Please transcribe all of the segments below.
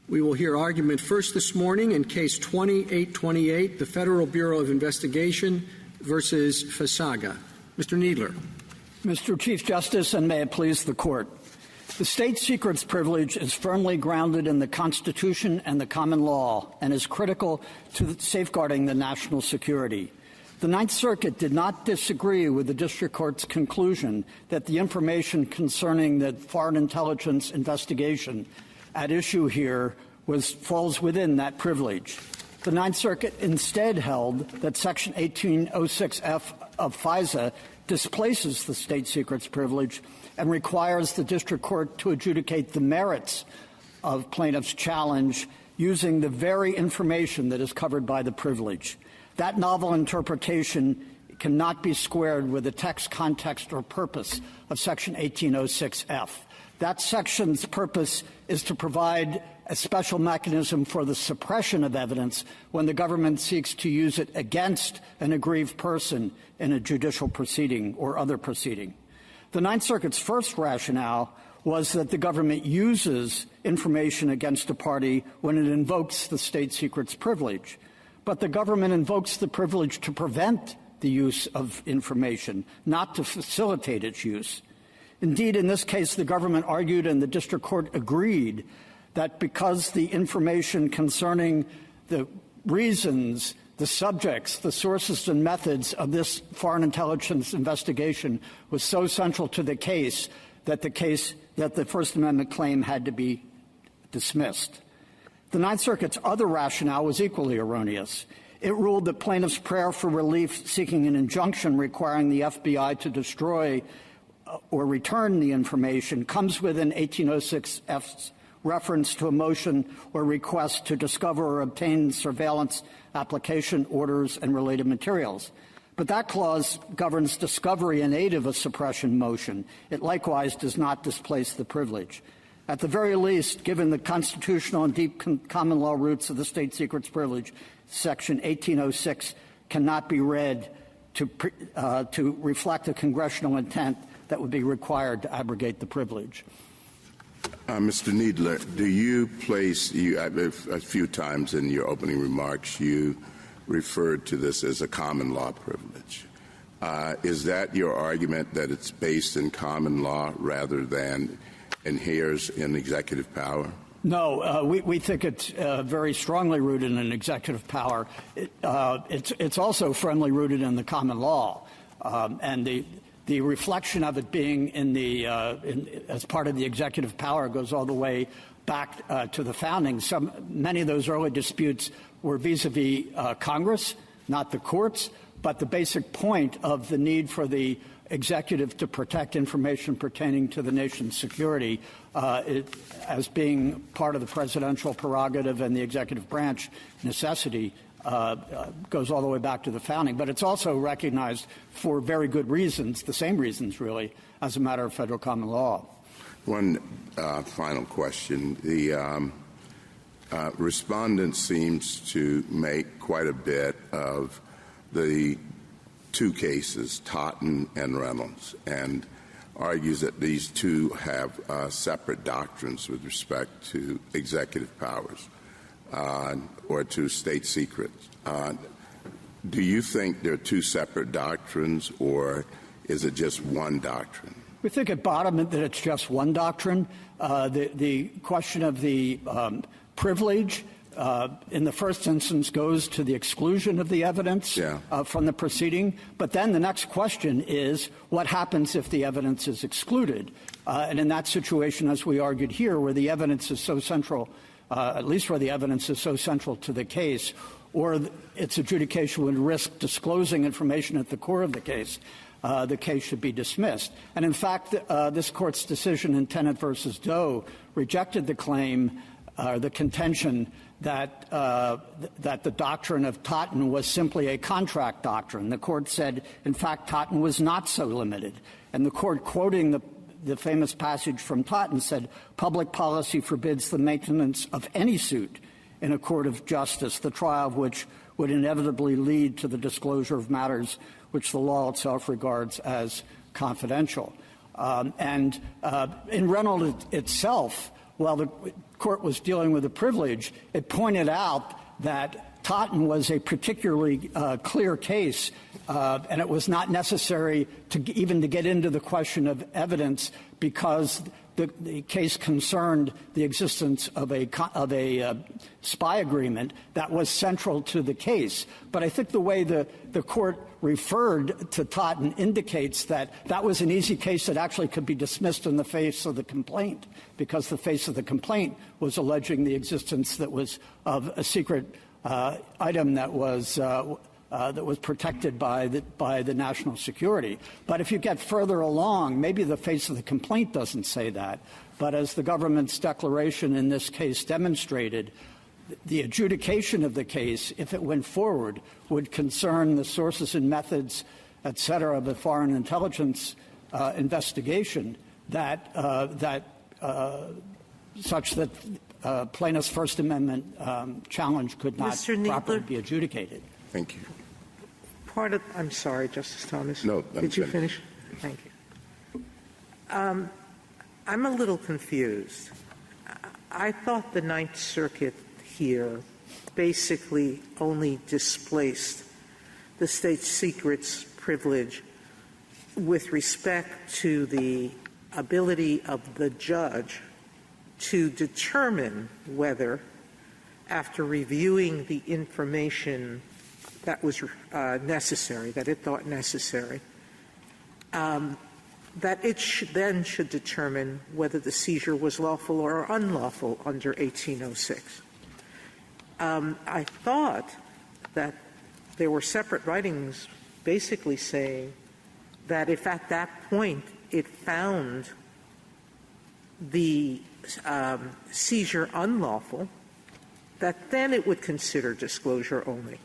We will hear argument first this morning in Case 2828, the Federal Bureau of Investigation versus Fazaga. Mr. Kneedler. Mr. Chief Justice, and may it please the Court. The state secrets privilege is firmly grounded in the Constitution and the common law and is critical to safeguarding the national security. The Ninth Circuit did not disagree with the District Court's conclusion that the information concerning the foreign intelligence investigation at issue here falls within that privilege. The Ninth Circuit instead held that Section 1806F of FISA displaces the state secrets privilege and requires the District Court to adjudicate the merits of plaintiff's challenge using the very information that is covered by the privilege. That novel interpretation cannot be squared with the text, context, or purpose of Section 1806F. That section's purpose is to provide a special mechanism for the suppression of evidence when the government seeks to use it against an aggrieved person in a judicial proceeding or other proceeding. The Ninth Circuit's first rationale was that the government uses information against a party when it invokes the state secrets privilege. But the government invokes the privilege to prevent the use of information, not to facilitate its use. Indeed, in this case, the government argued and the District Court agreed that because the information concerning the reasons, the subjects, the sources and methods of this foreign intelligence investigation was so central to the case that the First Amendment claim had to be dismissed. The Ninth Circuit's other rationale was equally erroneous. It ruled that plaintiff's prayer for relief seeking an injunction requiring the FBI to destroy or return the information comes within 1806F's reference to a motion or request to discover or obtain surveillance application orders and related materials. But that clause governs discovery in aid of a suppression motion. It likewise does not displace the privilege. At the very least, given the constitutional and deep common law roots of the state secrets privilege, Section 1806 cannot be read to reflect a congressional intent that would be required to abrogate the privilege. Mr. Kneedler, do you place, a few times in your opening remarks, you referred to this as a common law privilege. Is that your argument, that it's based in common law rather than inheres in executive power? No, we think it's very strongly rooted in executive power. It's also firmly rooted in the common law, and the reflection of it being as part of the executive power goes all the way back to the founding. Many of those early disputes were vis-a-vis Congress, not the courts, but the basic point of the need for the executive to protect information pertaining to the nation's security as being part of the presidential prerogative and the executive branch necessity goes all the way back to the founding. But it's also recognized for very good reasons, the same reasons, really, as a matter of federal common law. One final question. The respondent seems to make quite a bit of the two cases, Totten and Reynolds, and argues that these two have separate doctrines with respect to executive powers or to state secrets. Do you think they're two separate doctrines, or is it just one doctrine? We think at bottom that it's just one doctrine. The question of the privilege in the first instance goes to the exclusion of the evidence from the proceeding. But then the next question is, what happens if the evidence is excluded? And in that situation, as we argued here, where the evidence is so central, at least where the evidence is so central to the case, or its adjudication would risk disclosing information at the core of the case should be dismissed. And in fact, this Court's decision in Tennant v. Doe rejected the claim, the contention that the doctrine of Totten was simply a contract doctrine. The Court said, in fact, Totten was not so limited. And the Court, quoting the famous passage from Totten, said, "Public policy forbids the maintenance of any suit in a court of justice, the trial of which would inevitably lead to the disclosure of matters which the law itself regards as confidential." And in Reynolds itself, while the court was dealing with a privilege, it pointed out that Totten was a particularly clear case, and it was not necessary to get into the question of evidence because the case concerned the existence of a spy agreement that was central to the case. But I think the way the court referred to Totten indicates that that was an easy case that actually could be dismissed in the face of the complaint, because the face of the complaint was alleging the existence that was of a secret item that was protected by the national security. But if you get further along, maybe the face of the complaint doesn't say that. But as the government's declaration in this case demonstrated, the adjudication of the case, if it went forward, would concern the sources and methods, et cetera, of the foreign intelligence investigation such that plaintiff's First Amendment challenge could not properly be adjudicated. Thank you. I'm sorry, Justice Thomas. No, Did you finish? Thank you. I'm a little confused. I thought the Ninth Circuit here basically only displaced the state secrets privilege with respect to the ability of the judge to determine whether, after reviewing the information that was necessary, that it thought necessary, that it then should determine whether the seizure was lawful or unlawful under 1806. I thought that there were separate writings basically saying that if at that point it found the seizure unlawful, that then it would consider disclosure only.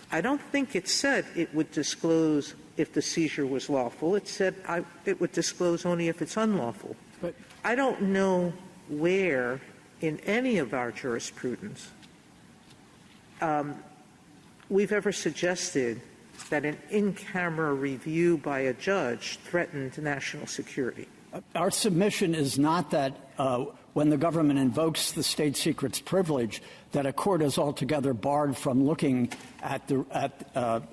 I don't think it said it would disclose if the seizure was lawful. It said it would disclose only if it's unlawful. But I don't know where in any of our jurisprudence we've ever suggested that an in-camera review by a judge threatened national security. Our submission is not that when the government invokes the state secrets privilege, that a court is altogether barred from looking at the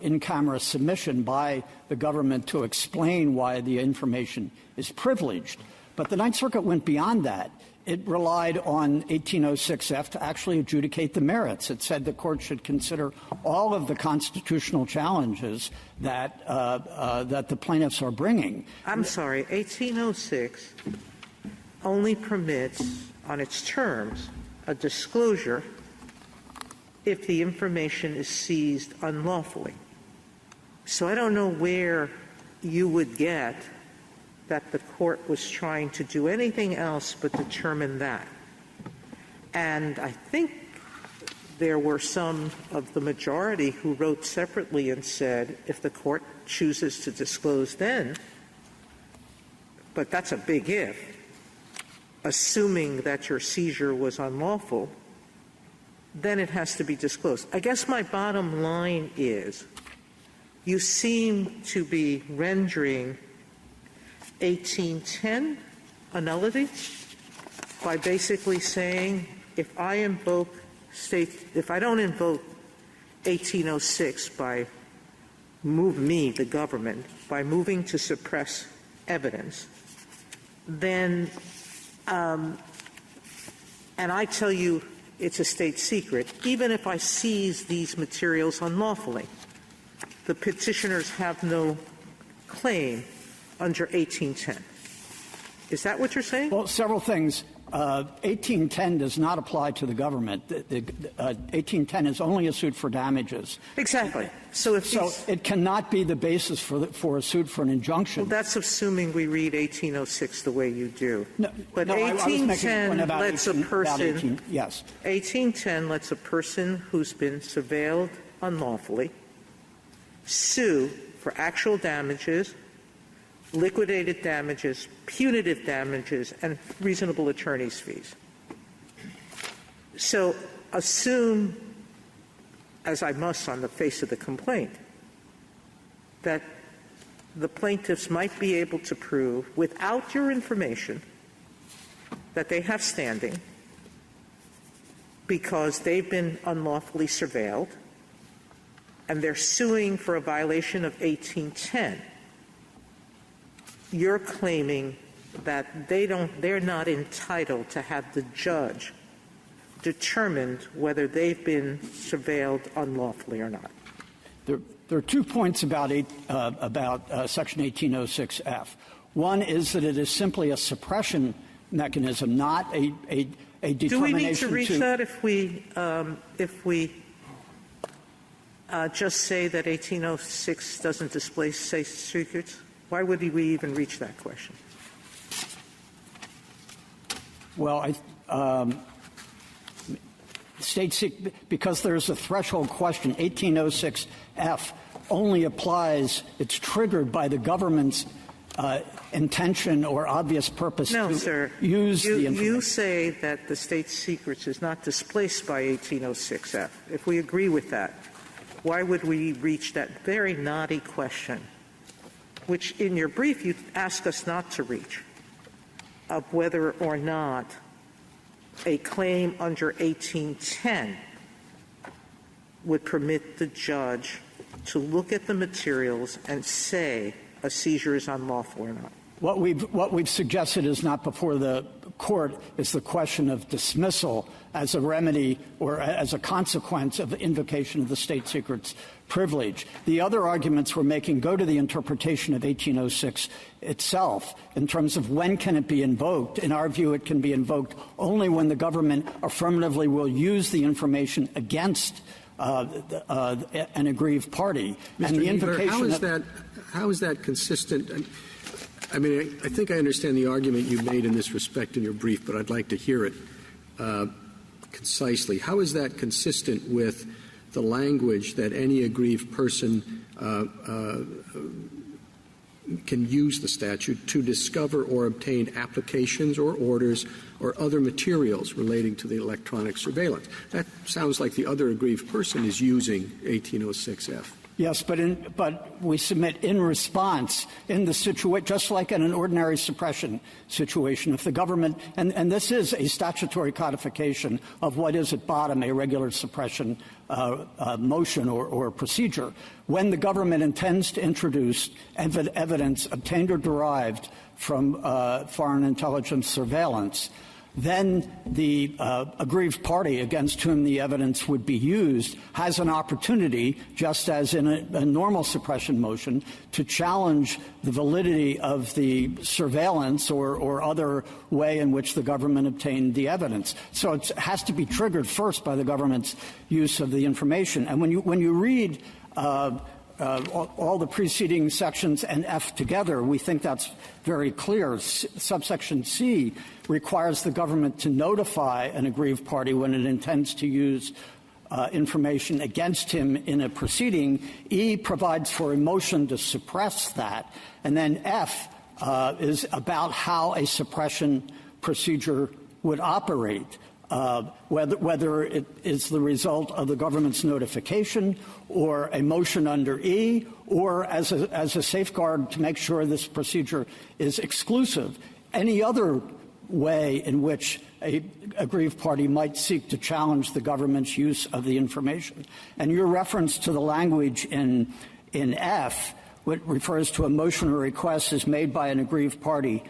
in-camera submission by the government to explain why the information is privileged. But the Ninth Circuit went beyond that. It relied on 1806F to actually adjudicate the merits. It said the court should consider all of the constitutional challenges that the plaintiffs are bringing. I'm sorry, 1806 only permits, on its terms, a disclosure if the information is seized unlawfully. So I don't know where you would get that the court was trying to do anything else but determine that. And I think there were some of the majority who wrote separately and said, if the court chooses to disclose then, but that's a big if, assuming that your seizure was unlawful, then it has to be disclosed. I guess my bottom line is you seem to be rendering 1810 a nullity by basically saying if I don't invoke 1806 by the government, by moving to suppress evidence, then and I tell you it's a state secret, even if I seize these materials unlawfully, the petitioners have no claim under 1810. Is that what you're saying? Well, several things. 1810 does not apply to the government. 1810 is only a suit for damages. Exactly. So it cannot be the basis for a suit for an injunction. Well, that's assuming we read 1806 the way you do. No, but no, 1810 lets a person. Yes. 1810 lets a person who's been surveilled unlawfully sue for actual damages, liquidated damages, punitive damages, and reasonable attorney's fees. So assume, as I must on the face of the complaint, that the plaintiffs might be able to prove, without your information, that they have standing because they've been unlawfully surveilled, and they're suing for a violation of 1810. You're claiming that they're not entitled to have the judge determine whether they've been surveilled unlawfully or not. There are 2 points about Section 1806F. One is that it is simply a suppression mechanism, not a determination. Do we need to reach that if we just say that 1806 doesn't displace state secrets? Why would we even reach that question? Well, because there's a threshold question. 1806F only applies, it's triggered by the government's intention or obvious purpose to use the information. You say that the state secrets is not displaced by 1806F. If we agree with that, why would we reach that very knotty question, which in your brief you ask us not to reach, of whether or not a claim under 1810 would permit the judge to look at the materials and say a seizure is unlawful or not? What we've suggested is not before the court is the question of dismissal as a remedy or as a consequence of the invocation of the state secrets privilege. The other arguments we're making go to the interpretation of 1806 itself in terms of when can it be invoked. In our view, it can be invoked only when the government affirmatively will use the information against an aggrieved party. Mr. And the Kneedler, invocation how is that consistent? I mean, I think I understand the argument you made in this respect in your brief, but I'd like to hear it concisely. How is that consistent with the language that any aggrieved person can use the statute to discover or obtain applications or orders or other materials relating to the electronic surveillance? That sounds like the other aggrieved person is using 1806F. Yes, but we submit in response in the situation, just like in an ordinary suppression situation, if the government, and this is a statutory codification of what is at bottom a regular suppression motion or procedure, when the government intends to introduce evidence obtained or derived from foreign intelligence surveillance, then the aggrieved party against whom the evidence would be used has an opportunity, just as in a normal suppression motion, to challenge the validity of the surveillance or other way in which the government obtained the evidence. So it has to be triggered first by the government's use of the information. And when you read all the preceding sections and F together, we think that's very clear. Subsection C requires the government to notify an aggrieved party when it intends to use information against him in a proceeding. E provides for a motion to suppress that. And then F is about how a suppression procedure would operate. Whether it is the result of the government's notification or a motion under E or as a safeguard to make sure this procedure is exclusive. Any other way in which a aggrieved party might seek to challenge the government's use of the information. And your reference to the language in F, which refers to a motion or request, is made by an aggrieved party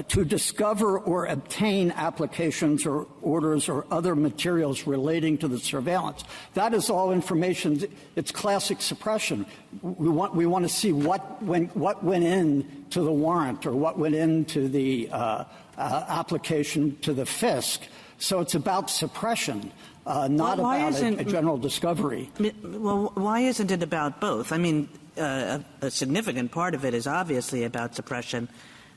to discover or obtain applications or orders or other materials relating to the surveillance. That is all information. It's classic suppression. We want to see what went into the warrant or what went into the application to the FISC. So it's about suppression, not about a general discovery. Well, why isn't it about both? I mean, a significant part of it is obviously about suppression,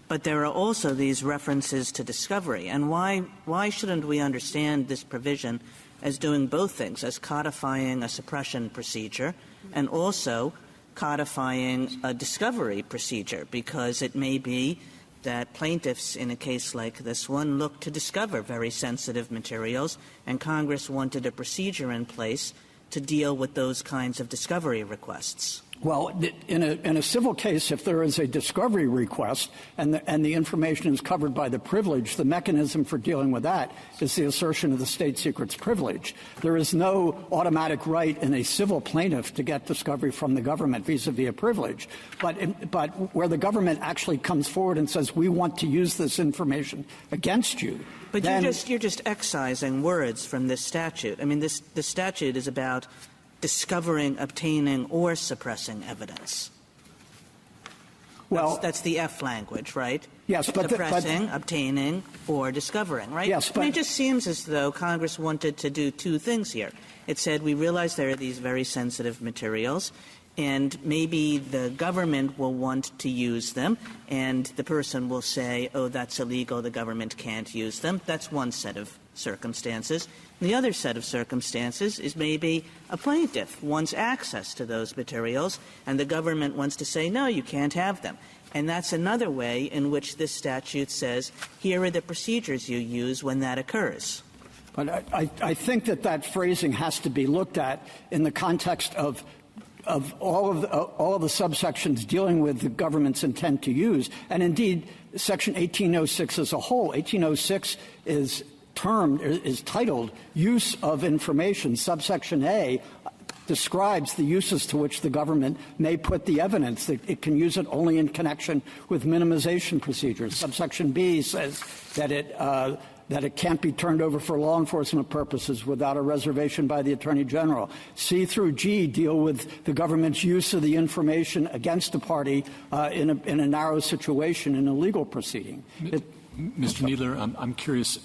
but there are also these references to discovery. And why shouldn't we understand this provision as doing both things, as codifying a suppression procedure and also codifying a discovery procedure? Because it may be that plaintiffs in a case like this one look to discover very sensitive materials, and Congress wanted a procedure in place to deal with those kinds of discovery requests. Well, in a civil case, if there is a discovery request and the information is covered by the privilege, the mechanism for dealing with that is the assertion of the state secret's privilege. There is no automatic right in a civil plaintiff to get discovery from the government vis-a-vis a privilege. But where the government actually comes forward and says, we want to use this information against you. But you're just excising words from this statute. I mean, this statute is about discovering, obtaining, or suppressing evidence. Well, that's the F language, right? Yes, but suppressing, obtaining, or discovering, right? Yes, but it just seems as though Congress wanted to do two things here. It said, we realize there are these very sensitive materials, and maybe the government will want to use them, and the person will say, oh, that's illegal, the government can't use them. That's one set of circumstances. The other set of circumstances is maybe a plaintiff wants access to those materials, and the government wants to say, no, you can't have them. And that's another way in which this statute says, here are the procedures you use when that occurs. But I think that phrasing has to be looked at in the context of all of the subsections dealing with the government's intent to use. And indeed, Section 1806 as a whole, 1806 is titled Use of Information. Subsection A describes the uses to which the government may put the evidence. It can use it only in connection with minimization procedures. Subsection B says that it can't be turned over for law enforcement purposes without a reservation by the Attorney General. C through G deal with the government's use of the information against a party in a narrow situation in a legal proceeding. Mr. Kneedler, I'm curious.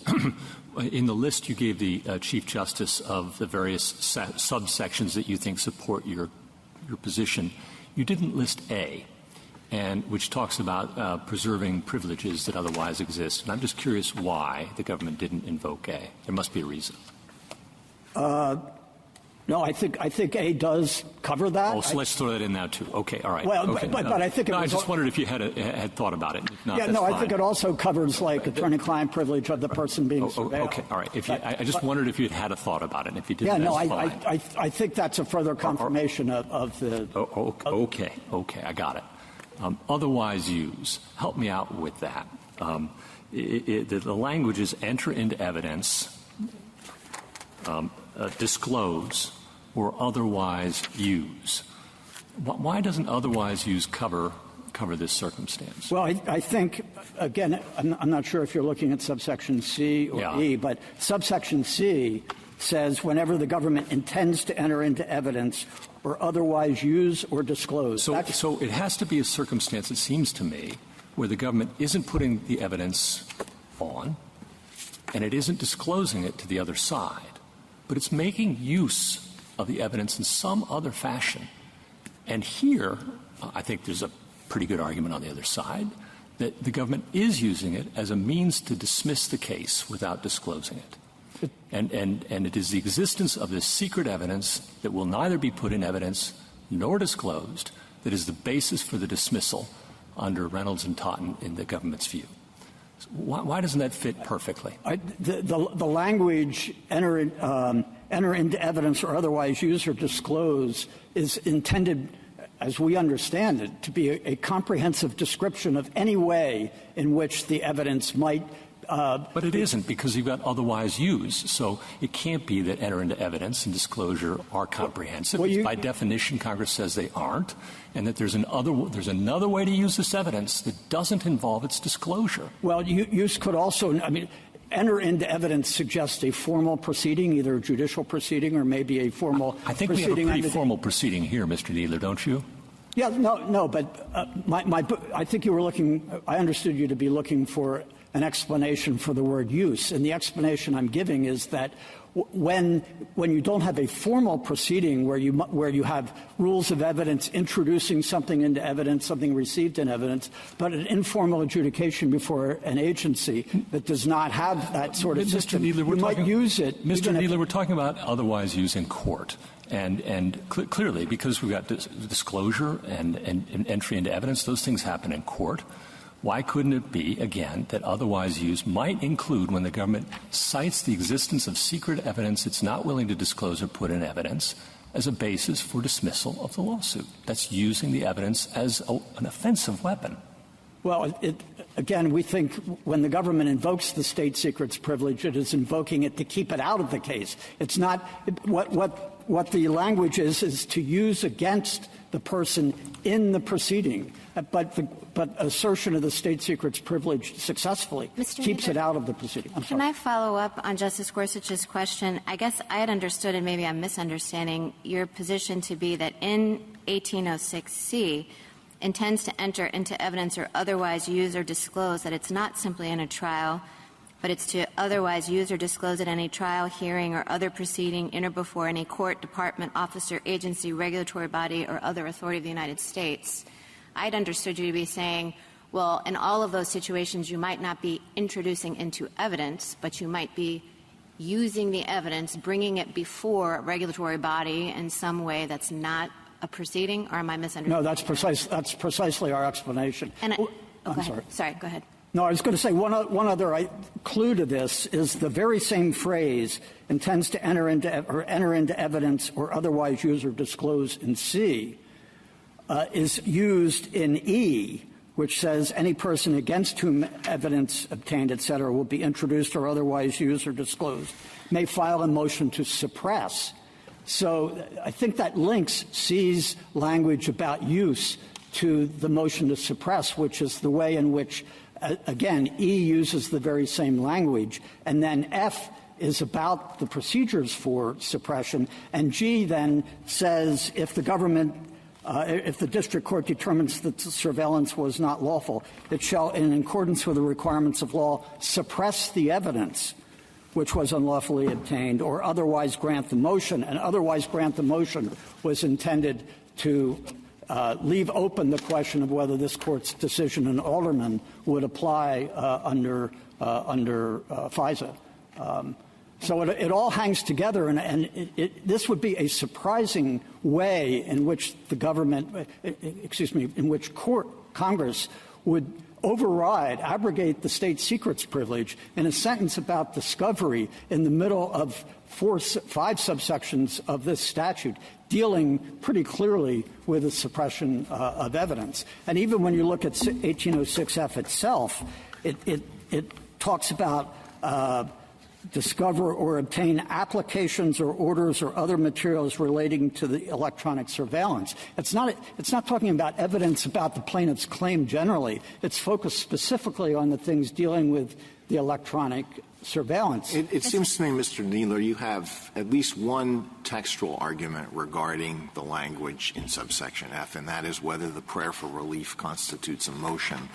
In the list you gave the Chief Justice of the various subsections that you think support your position, you didn't list A, which talks about preserving privileges that otherwise exist. And I'm just curious why the government didn't invoke A. There must be a reason. No, I think A does cover that. Oh, so let's throw that in now too. Okay, all right. Well, okay. but I think I just wondered if you had thought about it. If not, I think it also covers like attorney-client privilege of the person being surveilled. Okay, all right. I just wondered if you had a thought about it. And if you didn't, I think that's a further confirmation of the. Okay, I got it. Otherwise use. Help me out with that. The language is enter into evidence, disclose, or otherwise use. Why doesn't otherwise use cover this circumstance? Well, I think, again, I'm not sure if you're looking at subsection C or E, but subsection C says whenever the government intends to enter into evidence or otherwise use or disclose. So it has to be a circumstance, it seems to me, where the government isn't putting the evidence on and it isn't disclosing it to the other side, but it's making use of the evidence in some other fashion. And here, I think there's a pretty good argument on the other side that the government is using it as a means to dismiss the case without disclosing it. And it is the existence of this secret evidence that will neither be put in evidence nor disclosed that is the basis for the dismissal under Reynolds and Totten in the government's view. Why doesn't that fit perfectly? The language enter into evidence or otherwise use or disclose is intended, as we understand it, to be a comprehensive description of any way in which the evidence might but it isn't, because you've got otherwise use. So it can't be that enter into evidence and disclosure are comprehensive. By definition, Congress says they aren't, and that there's another way to use this evidence that doesn't involve its disclosure. Well, use could also, enter into evidence suggests a formal proceeding, either a judicial proceeding or maybe a formal proceeding. I think we have a pretty formal proceeding here, Mr. Kneedler, don't you? Yeah, no, but I think you were looking, I understood you to be looking for an explanation for the word use. And the explanation I'm giving is that when you don't have a formal proceeding where you have rules of evidence introducing something into evidence, something received in evidence, but an informal adjudication before an agency that does not have that sort of system, you might use it. Mr. Kneedler, we're talking about otherwise use in court. And clearly, because we've got disclosure and entry into evidence, those things happen in court. Why couldn't it be, again, that otherwise use might include when the government cites the existence of secret evidence it's not willing to disclose or put in evidence, as a basis for dismissal of the lawsuit. That's using the evidence as an offensive weapon. Well, again, we think when the government invokes the state secrets privilege, it is invoking it to keep it out of the case. It's not what the language is to use against the person in the proceeding. But assertion of the state secrets privilege successfully keeps it out of the proceeding. Can I follow up on Justice Gorsuch's question? I guess I had understood, and maybe I'm misunderstanding, your position to be that in 1806C, intends to enter into evidence or otherwise use or disclose, that it's not simply in a trial, but it's to otherwise use or disclose at any trial, hearing, or other proceeding in or before any court, department, officer, agency, regulatory body, or other authority of the United States. I'd understood you to be saying, well, in all of those situations, you might not be introducing into evidence, but you might be using the evidence, bringing it before a regulatory body in some way that's not a proceeding, or am I misunderstanding? No, that's precisely our explanation. And I'm sorry. Sorry, go ahead. No, I was going to say one other clue to this is the very same phrase, intends to enter into evidence or otherwise use or disclose in C, is used in E, which says any person against whom evidence obtained, et cetera, will be introduced or otherwise used or disclosed, may file a motion to suppress. So I think that links C's language about use to the motion to suppress, which is the way in which, again, E uses the very same language, and then F is about the procedures for suppression, and G then says if the government if the district court determines that the surveillance was not lawful, it shall, in accordance with the requirements of law, suppress the evidence which was unlawfully obtained, or otherwise grant the motion. And otherwise grant the motion was intended to leave open the question of whether this Court's decision in Alderman would apply under FISA. So it all hangs together, and this would be a surprising way in which the government, in which Congress would override, abrogate the state secrets privilege in a sentence about discovery in the middle of 5 subsections of this statute, dealing pretty clearly with the suppression of evidence. And even when you look at 1806F itself, it talks about discover or obtain applications or orders or other materials relating to the electronic surveillance. It's not talking about evidence about the plaintiff's claim generally. It's focused specifically on the things dealing with the electronic surveillance. It seems to me, Mr. Kneeler, you have at least one textual argument regarding the language in subsection F, and that is whether the prayer for relief constitutes a motion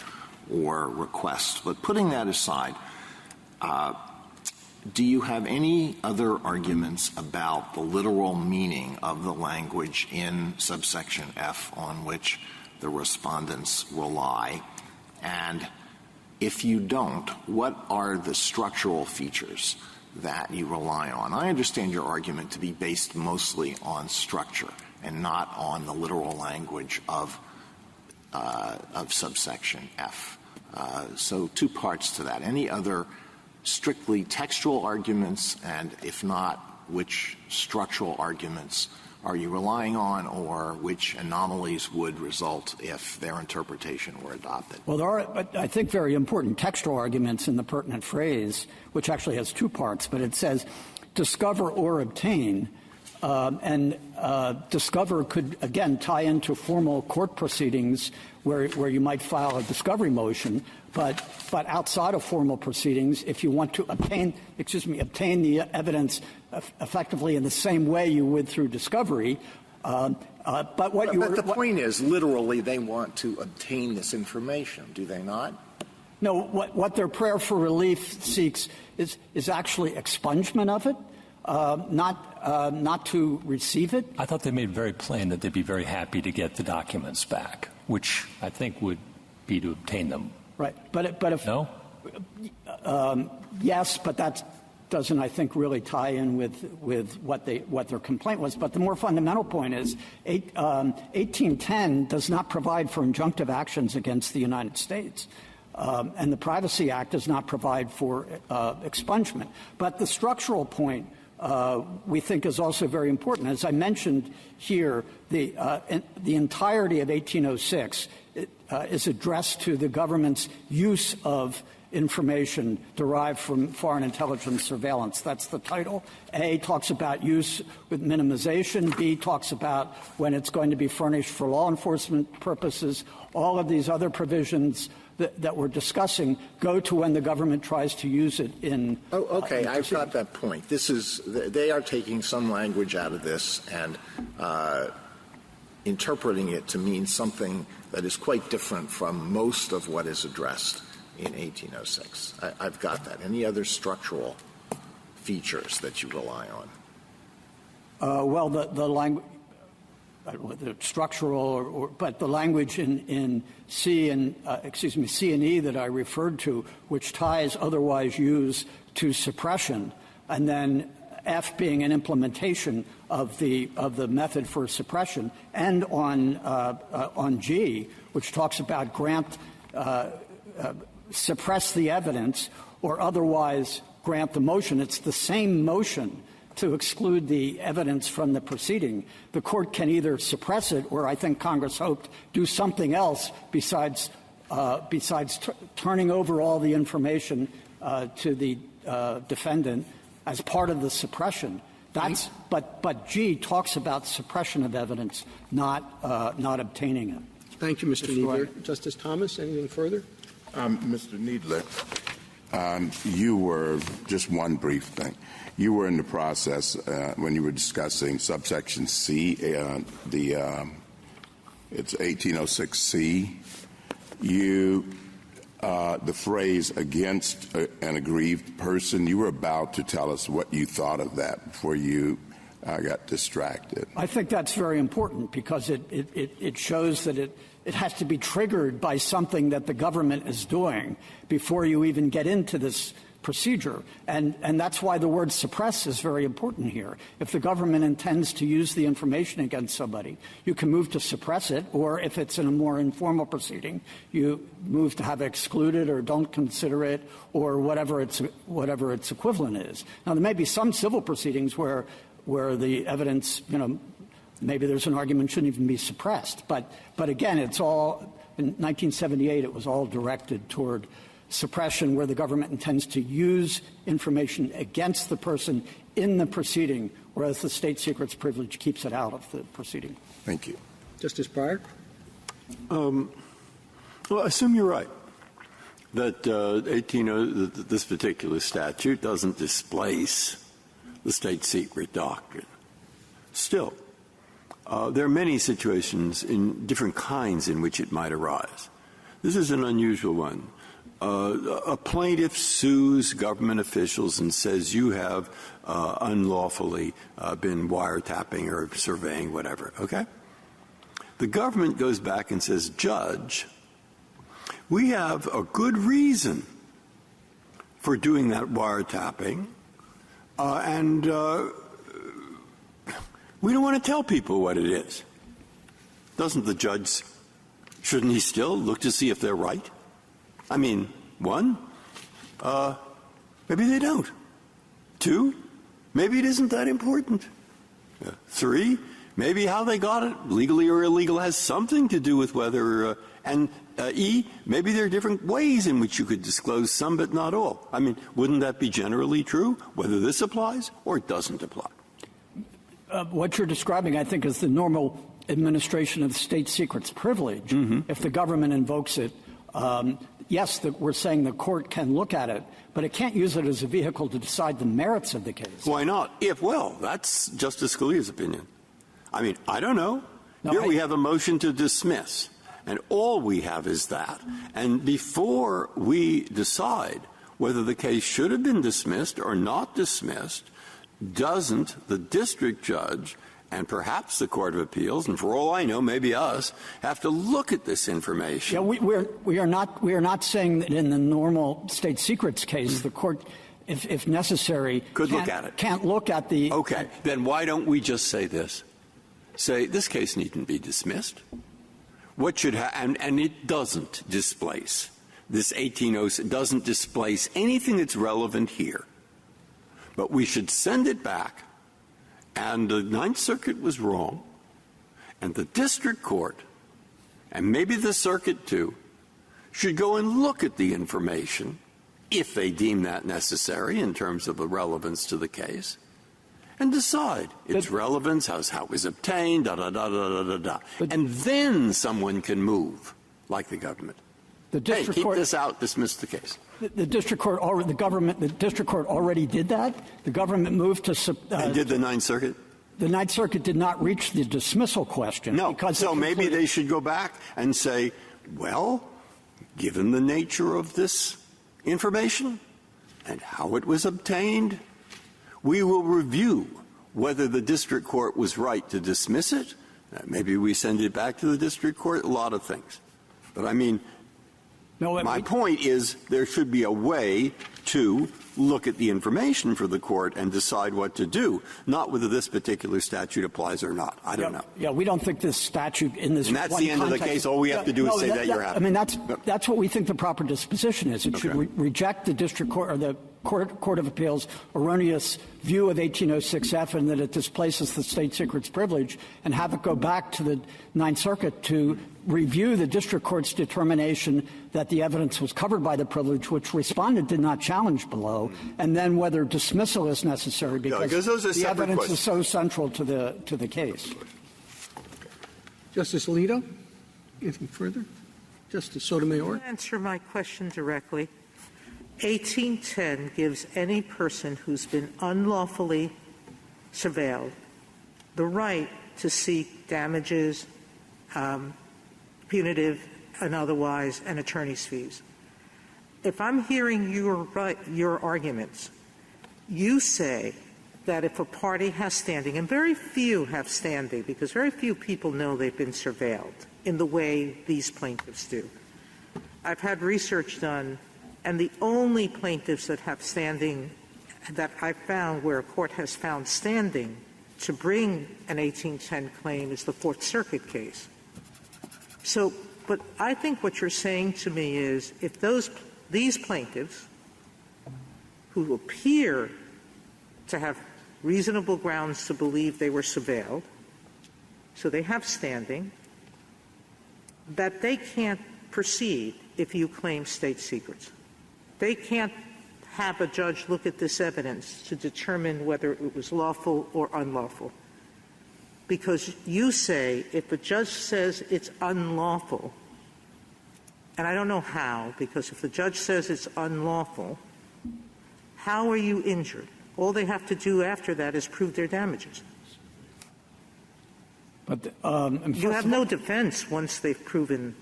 or request. But putting that aside, do you have any other arguments about the literal meaning of the language in subsection F on which the respondents rely? And if you don't, what are the structural features that you rely on? I understand your argument to be based mostly on structure and not on the literal language of subsection F. So 2 parts to that. Any other strictly textual arguments, and if not, which structural arguments are you relying on, or which anomalies would result if their interpretation were adopted? Well, there are, I think, very important textual arguments in the pertinent phrase, which actually has 2 parts, but it says discover or obtain, and discover could, again, tie into formal court proceedings where you might file a discovery motion, but outside of formal proceedings, if you want to obtain the evidence effectively in the same way you would through discovery, but the point is, literally, they want to obtain this information, do they not? No, what their prayer for relief seeks is actually expungement of it, not to receive it. I thought they made very plain that they'd be very happy to get the documents back, which I think would be to obtain them. Right, but if no, yes, but that doesn't, I think, really tie in with what their complaint was. But the more fundamental point is 1810 does not provide for injunctive actions against the United States. And the Privacy Act does not provide for expungement. But the structural point we think is also very important. As I mentioned here, the entirety of 1806 is addressed to the government's use of information derived from foreign intelligence surveillance. That's the title. A talks about use with minimization. B talks about when it's going to be furnished for law enforcement purposes. All of these other provisions that we're discussing go to when the government tries to use it in. Okay, I've got that point. They are taking some language out of this and interpreting it to mean something that is quite different from most of what is addressed in 1806. I've got that. Any other structural features that you rely on? Well, the language. The structural, but the language in C and E that I referred to, which ties otherwise use to suppression, and then F being an implementation of the method for suppression, and on G, which talks about suppress the evidence or otherwise grant the motion. It's the same motion to exclude the evidence from the proceeding. The court can either suppress it or, I think Congress hoped, do something else besides turning over all the information to the defendant as part of the suppression. But G talks about suppression of evidence, not obtaining it. Thank you, Mr. Kneedler. Justice Thomas, anything further? Mr. Kneedler, you were, just one brief thing, you were in the process when you were discussing subsection C, it's 1806C, the phrase against an aggrieved person, you were about to tell us what you thought of that before you got distracted. I think that's very important because it shows that it has to be triggered by something that the government is doing before you even get into this procedure. And that's why the word suppress is very important here. If the government intends to use the information against somebody, you can move to suppress it, or if it's in a more informal proceeding, you move to have it excluded or don't consider it, or whatever its equivalent is. Now, there may be some civil proceedings where the evidence, maybe there's an argument shouldn't even be suppressed. But again, it's all, in 1978, it was all directed toward suppression where the government intends to use information against the person in the proceeding, whereas the state secrets privilege keeps it out of the proceeding. Thank you. Justice Breyer? Well, assume you're right, that this particular statute doesn't displace the state secret doctrine. Still, there are many situations in different kinds in which it might arise. This is an unusual one. A plaintiff sues government officials and says you have unlawfully been wiretapping or surveying, whatever, okay? The government goes back and says, Judge, we have a good reason for doing that wiretapping, and we don't want to tell people what it is. Doesn't the judge, shouldn't he still look to see if they're right? I mean, one, maybe they don't. Two, maybe it isn't that important. Three, maybe how they got it, legally or illegal, has something to do with whether, and E, maybe there are different ways in which you could disclose some but not all. I mean, wouldn't that be generally true, whether this applies or it doesn't apply? What you're describing, I think, is the normal administration of the state secrets privilege. Mm-hmm. If the government invokes it, yes, we're saying the court can look at it, but it can't use it as a vehicle to decide the merits of the case. Why not? That's Justice Scalia's opinion. I mean, I don't know. Here we have a motion to dismiss, and all we have is that. And before we decide whether the case should have been dismissed or not dismissed, doesn't the district judge and perhaps the Court of Appeals, and for all I know, maybe us, have to look at this information? Yeah, we are not saying that in the normal state secrets case, the court, if necessary, look at it. Can't look at the. Okay, then why don't we just say this? Say this case needn't be dismissed. What should and it doesn't displace. This 1806 doesn't displace anything that's relevant here. but we should send it back. And the Ninth Circuit was wrong. And the district court, and maybe the circuit too, should go and look at the information, if they deem that necessary in terms of the relevance to the case, and decide its relevance, how it was obtained, da-da-da-da-da-da. And then someone can move, like the government. The district keep court, this out, dismiss the case. The district court already did that. The government moved to. And did the Ninth Circuit? The Ninth Circuit did not reach the dismissal question. No. Because so maybe they should go back and say, well, given the nature of this information and how it was obtained, we will review whether the district court was right to dismiss it. Maybe we send it back to the district court, a lot of things. But I mean, my point is there should be a way to look at the information for the court and decide what to do, not whether this particular statute applies or not. I don't know. Yeah, we don't think this statute in this. And that's the end of the case. All we have to do is say that you're happy. I mean, that's what we think the proper disposition is. It should reject the district court or the Court of Appeals' erroneous view of 1806F and that it displaces the state secrets privilege, and have it go back to the Ninth Circuit to review the district court's determination that the evidence was covered by the privilege, which respondent did not challenge below, and then whether dismissal is necessary because those are the evidence questions. is so central to the case. Justice Alito, anything further? Justice Sotomayor? To answer my question directly, 1810 gives any person who's been unlawfully surveilled the right to seek damages, punitive and otherwise, and attorney's fees. If I'm hearing your arguments, you say that if a party has standing, and very few have standing because very few people know they've been surveilled in the way these plaintiffs do. I've had research done, and the only plaintiffs that have standing that I've found where a court has found standing to bring an 1810 claim is the Fourth Circuit case. So, but I think what you're saying to me is if these plaintiffs who appear to have reasonable grounds to believe they were surveilled, so they have standing, that they can't proceed if you claim state secrets. They can't have a judge look at this evidence to determine whether it was lawful or unlawful. Because you say if a judge says it's unlawful, and I don't know how, because if the judge says it's unlawful, how are you injured? All they have to do after that is prove their damages. But you have no defense once they've proven.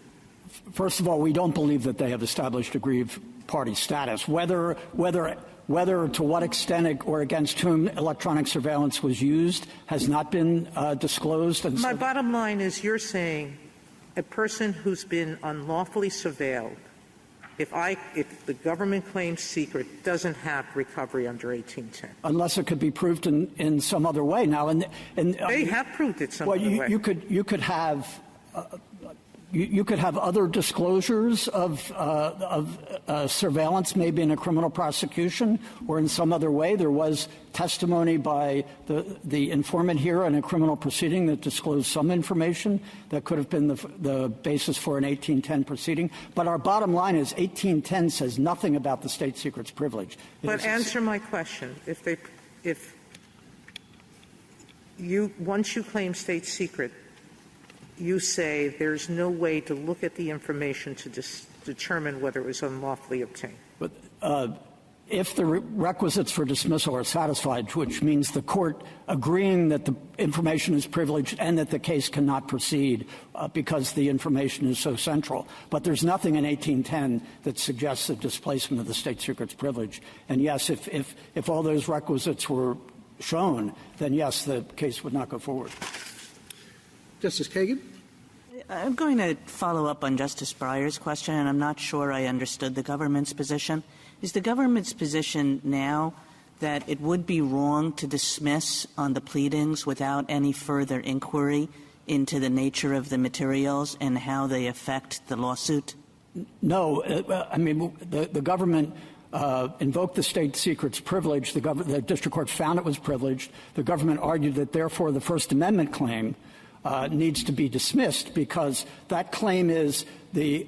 First of all, we don't believe that they have established aggrieved party status. Whether to what extent or against whom electronic surveillance was used has not been disclosed. And my bottom line is you're saying a person who's been unlawfully surveilled, if the government claims secret, doesn't have recovery under 1810. Unless it could be proved in some other way. Now, they have proved it some other way. You could have. You could have other disclosures of surveillance, maybe in a criminal prosecution or in some other way. There was testimony by the informant here in a criminal proceeding that disclosed some information that could have been the basis for an 1810 proceeding. But our bottom line is 1810 says nothing about the state secrets privilege. But answer my question. Once you claim state secret, you say there's no way to look at the information to determine whether it was unlawfully obtained. But if the requisites for dismissal are satisfied, which means the court agreeing that the information is privileged and that the case cannot proceed because the information is so central. But there's nothing in 1810 that suggests the displacement of the state secrets privilege. And yes, if all those requisites were shown, then yes, the case would not go forward. Justice Kagan? I'm going to follow up on Justice Breyer's question, and I'm not sure I understood the government's position. Is the government's position now that it would be wrong to dismiss on the pleadings without any further inquiry into the nature of the materials and how they affect the lawsuit? No. I mean, the government invoked the state secret's privilege. The district court found it was privileged. The government argued that, therefore, the First Amendment claim needs to be dismissed because that claim is this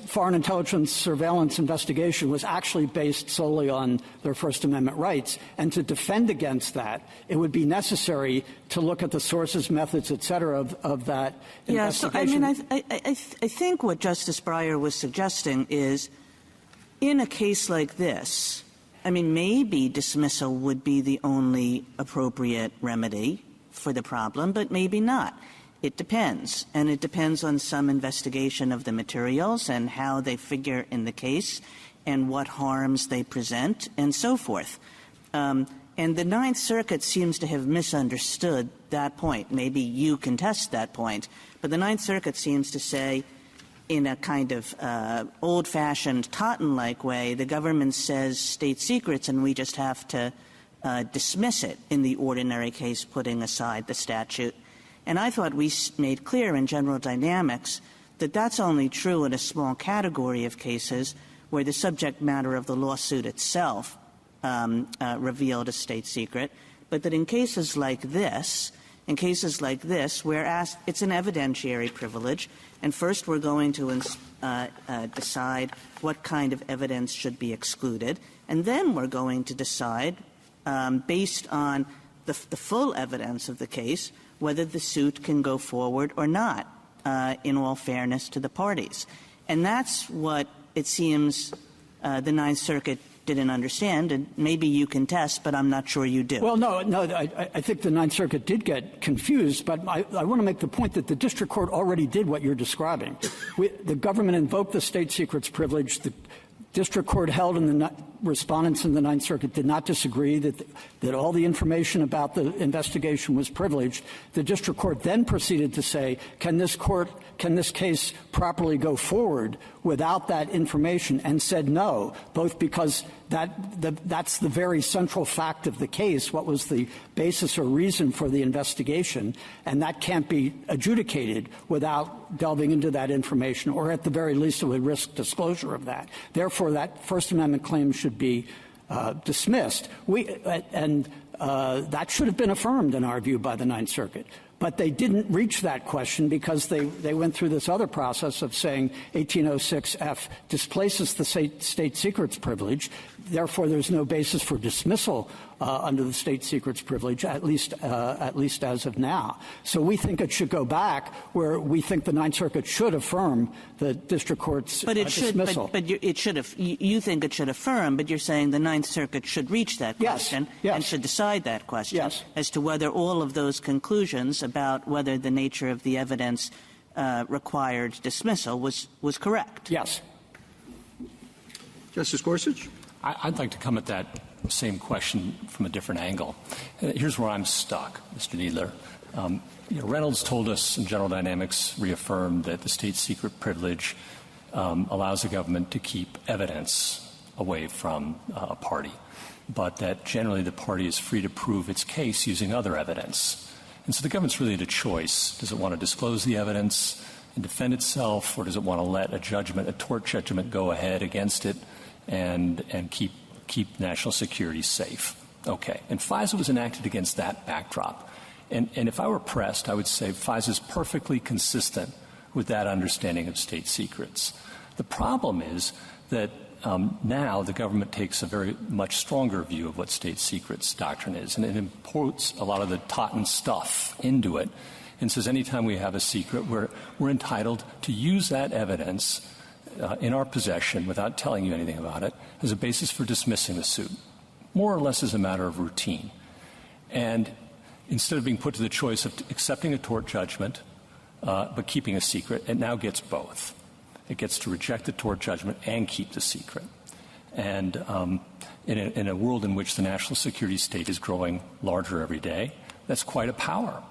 foreign intelligence surveillance investigation was actually based solely on their First Amendment rights. And to defend against that, it would be necessary to look at the sources, methods, et cetera, of that investigation. So, I think what Justice Breyer was suggesting is, in a case like this, maybe dismissal would be the only appropriate remedy for the problem, but maybe not. It depends, and it depends on some investigation of the materials and how they figure in the case and what harms they present and so forth. And the Ninth Circuit seems to have misunderstood that point. Maybe you contest that point, but the Ninth Circuit seems to say, in a kind of old-fashioned Totten-like way, the government says state secrets and we just have to dismiss it in the ordinary case, putting aside the statute. And I thought we made clear in General Dynamics that that's only true in a small category of cases where the subject matter of the lawsuit itself revealed a state secret, but that in cases like this, where it's an evidentiary privilege, and first we're going to decide what kind of evidence should be excluded, and then we're going to decide, based on the full evidence of the case, whether the suit can go forward or not, in all fairness to the parties. And that's what it seems the Ninth Circuit didn't understand, and maybe you can test, but I'm not sure you do. Well, no, I think the Ninth Circuit did get confused, but I want to make the point that the district court already did what you're describing. The government invoked the state secrets privilege. The district court held, and the respondents in the Ninth Circuit did not disagree that all the information about the investigation was privileged. The district court then proceeded to say, can this case properly go forward without that information, and said no, both because that's the very central fact of the case, what was the basis or reason for the investigation, and that can't be adjudicated without delving into that information, or at the very least it would risk disclosure of that. Therefore, that First Amendment claim should be dismissed. That should have been affirmed, in our view, by the Ninth Circuit. But they didn't reach that question because they went through this other process of saying 1806F displaces the state secrets privilege. Therefore, there's no basis for dismissal under the state secrets privilege, at least as of now. So we think it should go back where we think the Ninth Circuit should affirm the district court's dismissal. But it should have. You think it should affirm, but you're saying the Ninth Circuit should reach that question and should decide that question as to whether all of those conclusions about whether the nature of the evidence required dismissal was correct. Yes. Justice Gorsuch? I'd like to come at that same question from a different angle. Here's where I'm stuck, Mr. Kneedler. Reynolds told us, and General Dynamics reaffirmed, that the state secret privilege allows the government to keep evidence away from a party, but that generally the party is free to prove its case using other evidence. And so the government's really at a choice. Does it want to disclose the evidence and defend itself, or does it want to let a tort judgment go ahead against it and keep national security safe? Okay. And FISA was enacted against that backdrop. And if I were pressed, I would say FISA is perfectly consistent with that understanding of state secrets. The problem is that now the government takes a very much stronger view of what state secrets doctrine is, and it imports a lot of the Totten stuff into it and says anytime we have a secret, we're entitled to use that evidence in our possession without telling you anything about it as a basis for dismissing the suit, more or less as a matter of routine. And instead of being put to the choice of accepting a tort judgment but keeping a secret, it now gets both. It gets to reject the tort judgment and keep the secret. And in a world in which the national security state is growing larger every day, that's quite a power.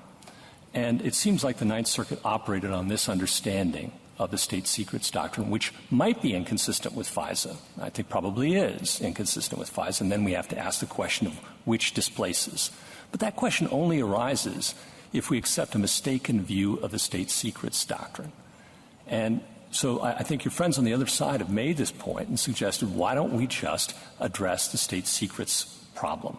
And it seems like the Ninth Circuit operated on this understanding of the state secrets doctrine, which might be inconsistent with FISA. I think probably is inconsistent with FISA. And then we have to ask the question of which displaces. But that question only arises if we accept a mistaken view of the state secrets doctrine. And So I think your friends on the other side have made this point and suggested, why don't we just address the state secrets problem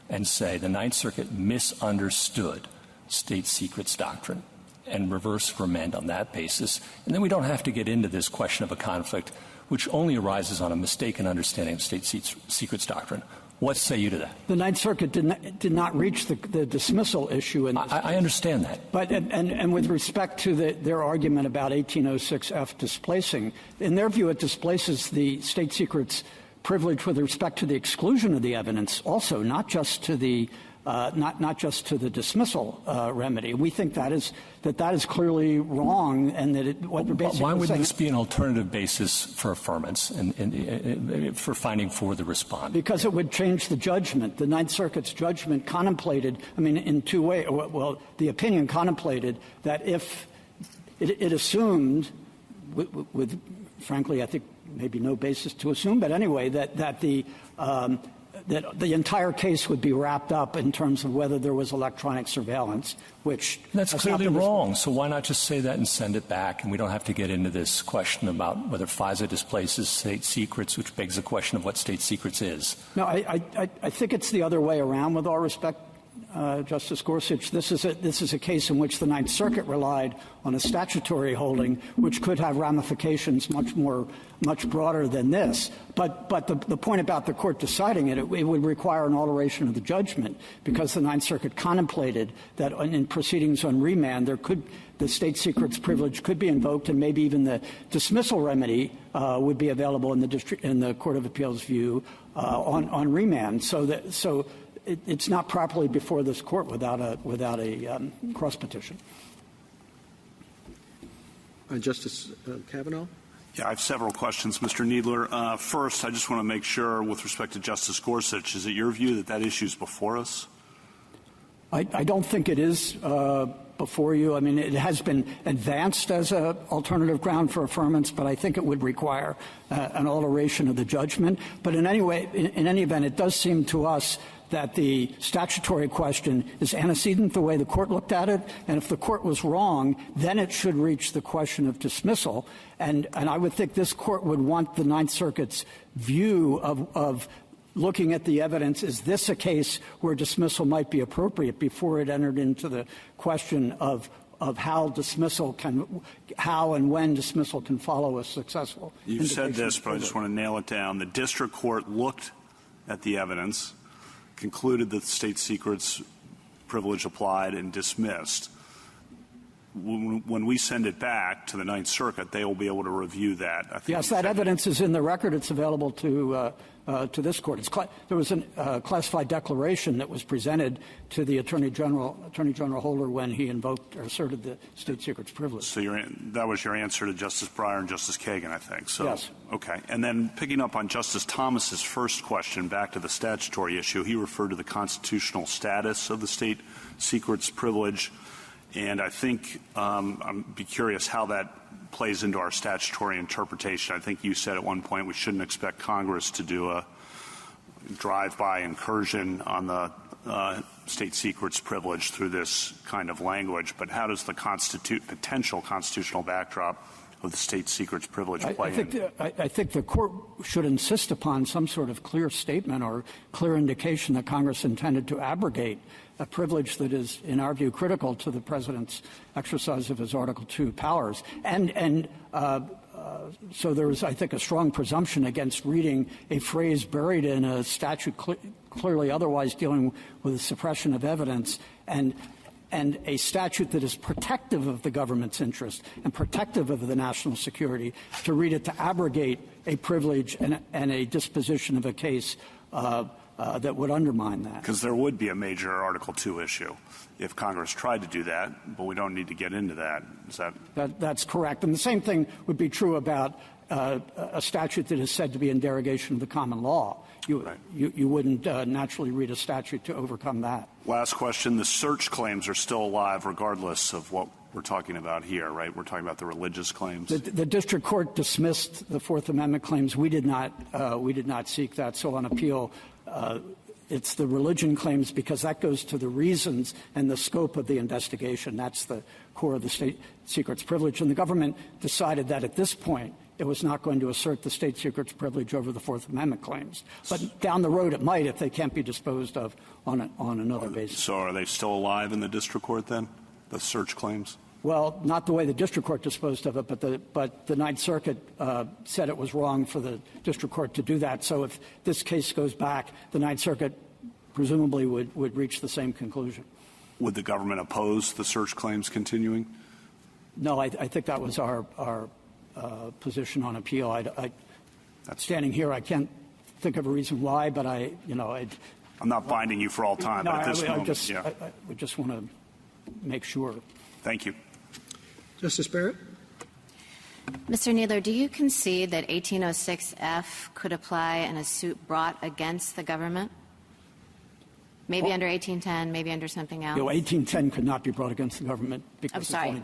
and say the Ninth Circuit misunderstood state secrets doctrine and reverse remand on that basis, and then we don't have to get into this question of a conflict which only arises on a mistaken understanding of state secrets doctrine. What say you to that? The Ninth Circuit did not reach the dismissal issue. I understand that. But and with respect to their argument about 1806F displacing, in their view, it displaces the state secrets privilege with respect to the exclusion of the evidence, also not just to the not just to the dismissal remedy. We think that is clearly wrong, and that what we're basically why would saying, this be an alternative basis for affirmance and for finding for the respondent? Because it would change the judgment. The Ninth Circuit's judgment contemplated, in two ways. Well, the opinion contemplated that if it assumed, with frankly, I think maybe no basis to assume, but anyway, that the entire case would be wrapped up in terms of whether there was electronic surveillance, which that's clearly wrong. So why not just say that and send it back, and we don't have to get into this question about whether FISA displaces state secrets, which begs the question of what state secrets is. No, I think it's the other way around. With all respect, Justice Gorsuch, this is a case in which the Ninth Circuit relied on a statutory holding, which could have ramifications much broader than this. But the point about the court deciding it would require an alteration of the judgment, because the Ninth Circuit contemplated that in proceedings on remand the state secrets privilege could be invoked, and maybe even the dismissal remedy would be available in the Court of Appeals view on remand. So it's not properly before this court without a cross petition. Justice Kavanaugh? Yeah, I have several questions, Mr. Kneedler. First, I just want to make sure, with respect to Justice Gorsuch, is it your view that issue is before us? I don't think it is before you. I mean, it has been advanced as an alternative ground for affirmance, but I think it would require an alteration of the judgment. But in any event, it does seem to us that the statutory question is antecedent the way the court looked at it, and if the court was wrong, then it should reach the question of dismissal. And I would think this court would want the Ninth Circuit's view of looking at the evidence, is this a case where dismissal might be appropriate, before it entered into the question of how and when dismissal can follow a successful. You've said this, but I just want to nail it down. The district court looked at the evidence, concluded that the state secrets privilege applied, and dismissed. When we send it back to the Ninth Circuit, they will be able to review that. Yes, that evidence is in the record. It's available to this court. There was a classified declaration that was presented to the Attorney General Holder when he invoked or asserted the state secrets privilege. So that was your answer to Justice Breyer and Justice Kagan, I think. So, yes. Okay. And then picking up on Justice Thomas's first question, back to the statutory issue, he referred to the constitutional status of the state secrets privilege. And I think I'd be curious how that plays into our statutory interpretation. I think you said at one point we shouldn't expect Congress to do a drive-by incursion on the state secrets privilege through this kind of language. But how does the potential constitutional backdrop of the state secrets privilege play in? I think the court should insist upon some sort of clear statement or clear indication that Congress intended to abrogate a privilege that is, in our view, critical to the President's exercise of his Article II powers. So there is, I think, a strong presumption against reading a phrase buried in a statute clearly otherwise dealing with the suppression of evidence and a statute that is protective of the government's interest and protective of the national security, to read it to abrogate a privilege and a disposition of a case that would undermine that. Because there would be a major Article II issue if Congress tried to do that, but we don't need to get into that. That's correct. And the same thing would be true about a statute that is said to be in derogation of the common law. You wouldn't naturally read a statute to overcome that. Last question. The search claims are still alive regardless of what we're talking about here, right? We're talking about the religious claims. The district court dismissed the Fourth Amendment claims. We did not seek that. So on appeal, it's the religion claims because that goes to the reasons and the scope of the investigation. That's the core of the state secrets privilege. And the government decided that at this point it was not going to assert the state secrets privilege over the Fourth Amendment claims. But down the road it might if they can't be disposed of on another basis. So are they still alive in the district court then, the search claims? Well, not the way the district court disposed of it, but the Ninth Circuit said it was wrong for the district court to do that. So if this case goes back, the Ninth Circuit presumably would reach the same conclusion. Would the government oppose the search claims continuing? No, I think that was our position on appeal. Standing here, I can't think of a reason why, but I'm not binding you for all time, no, but at this moment, I just want to make sure. Thank you. Justice Barrett? Mr. Kneedler, do you concede that 1806F could apply in a suit brought against the government? Maybe under 1810, maybe under something else? 1810 could not be brought against the government because I'm sorry.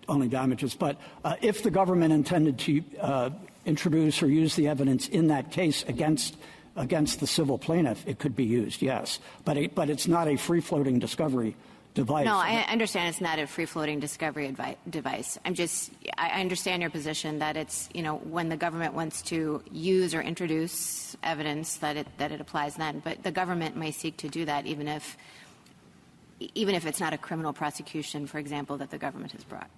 only damages. But if the government intended to introduce or use the evidence in that case against the civil plaintiff, it could be used, yes. But it's not a free-floating discovery device. No, I understand it's not a free-floating discovery device. I understand your position that it's, when the government wants to use or introduce evidence that it applies then. But the government may seek to do that even if it's not a criminal prosecution, for example, that the government has brought.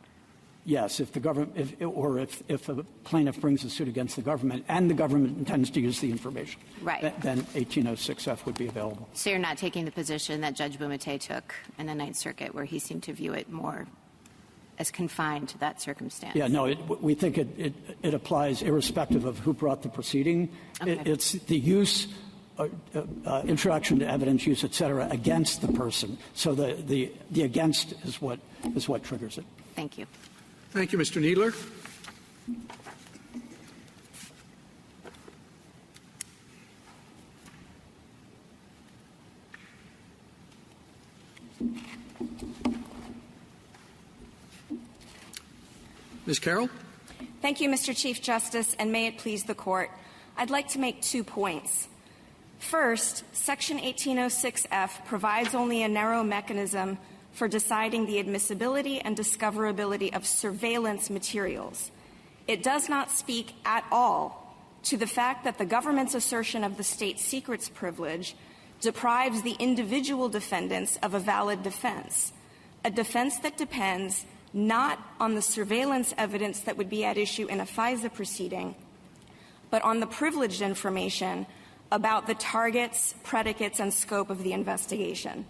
Yes, if the government, if a plaintiff brings a suit against the government and the government intends to use the information, right, then 1806F would be available. So you're not taking the position that Judge Bumate took in the Ninth Circuit, where he seemed to view it more as confined to that circumstance? Yeah, no, we think it applies irrespective of who brought the proceeding. Okay. It's the use, introduction to evidence use, et cetera, against the person. So the against is what triggers it. Thank you. Thank you, Mr. Kneedler. Ms. Carroll? Thank you, Mr. Chief Justice, and may it please the Court. I'd like to make 2 points. First, Section 1806F provides only a narrow mechanism for deciding the admissibility and discoverability of surveillance materials. It does not speak at all to the fact that the government's assertion of the state secrets privilege deprives the individual defendants of a valid defense, a defense that depends not on the surveillance evidence that would be at issue in a FISA proceeding, but on the privileged information about the targets, predicates, and scope of the investigation.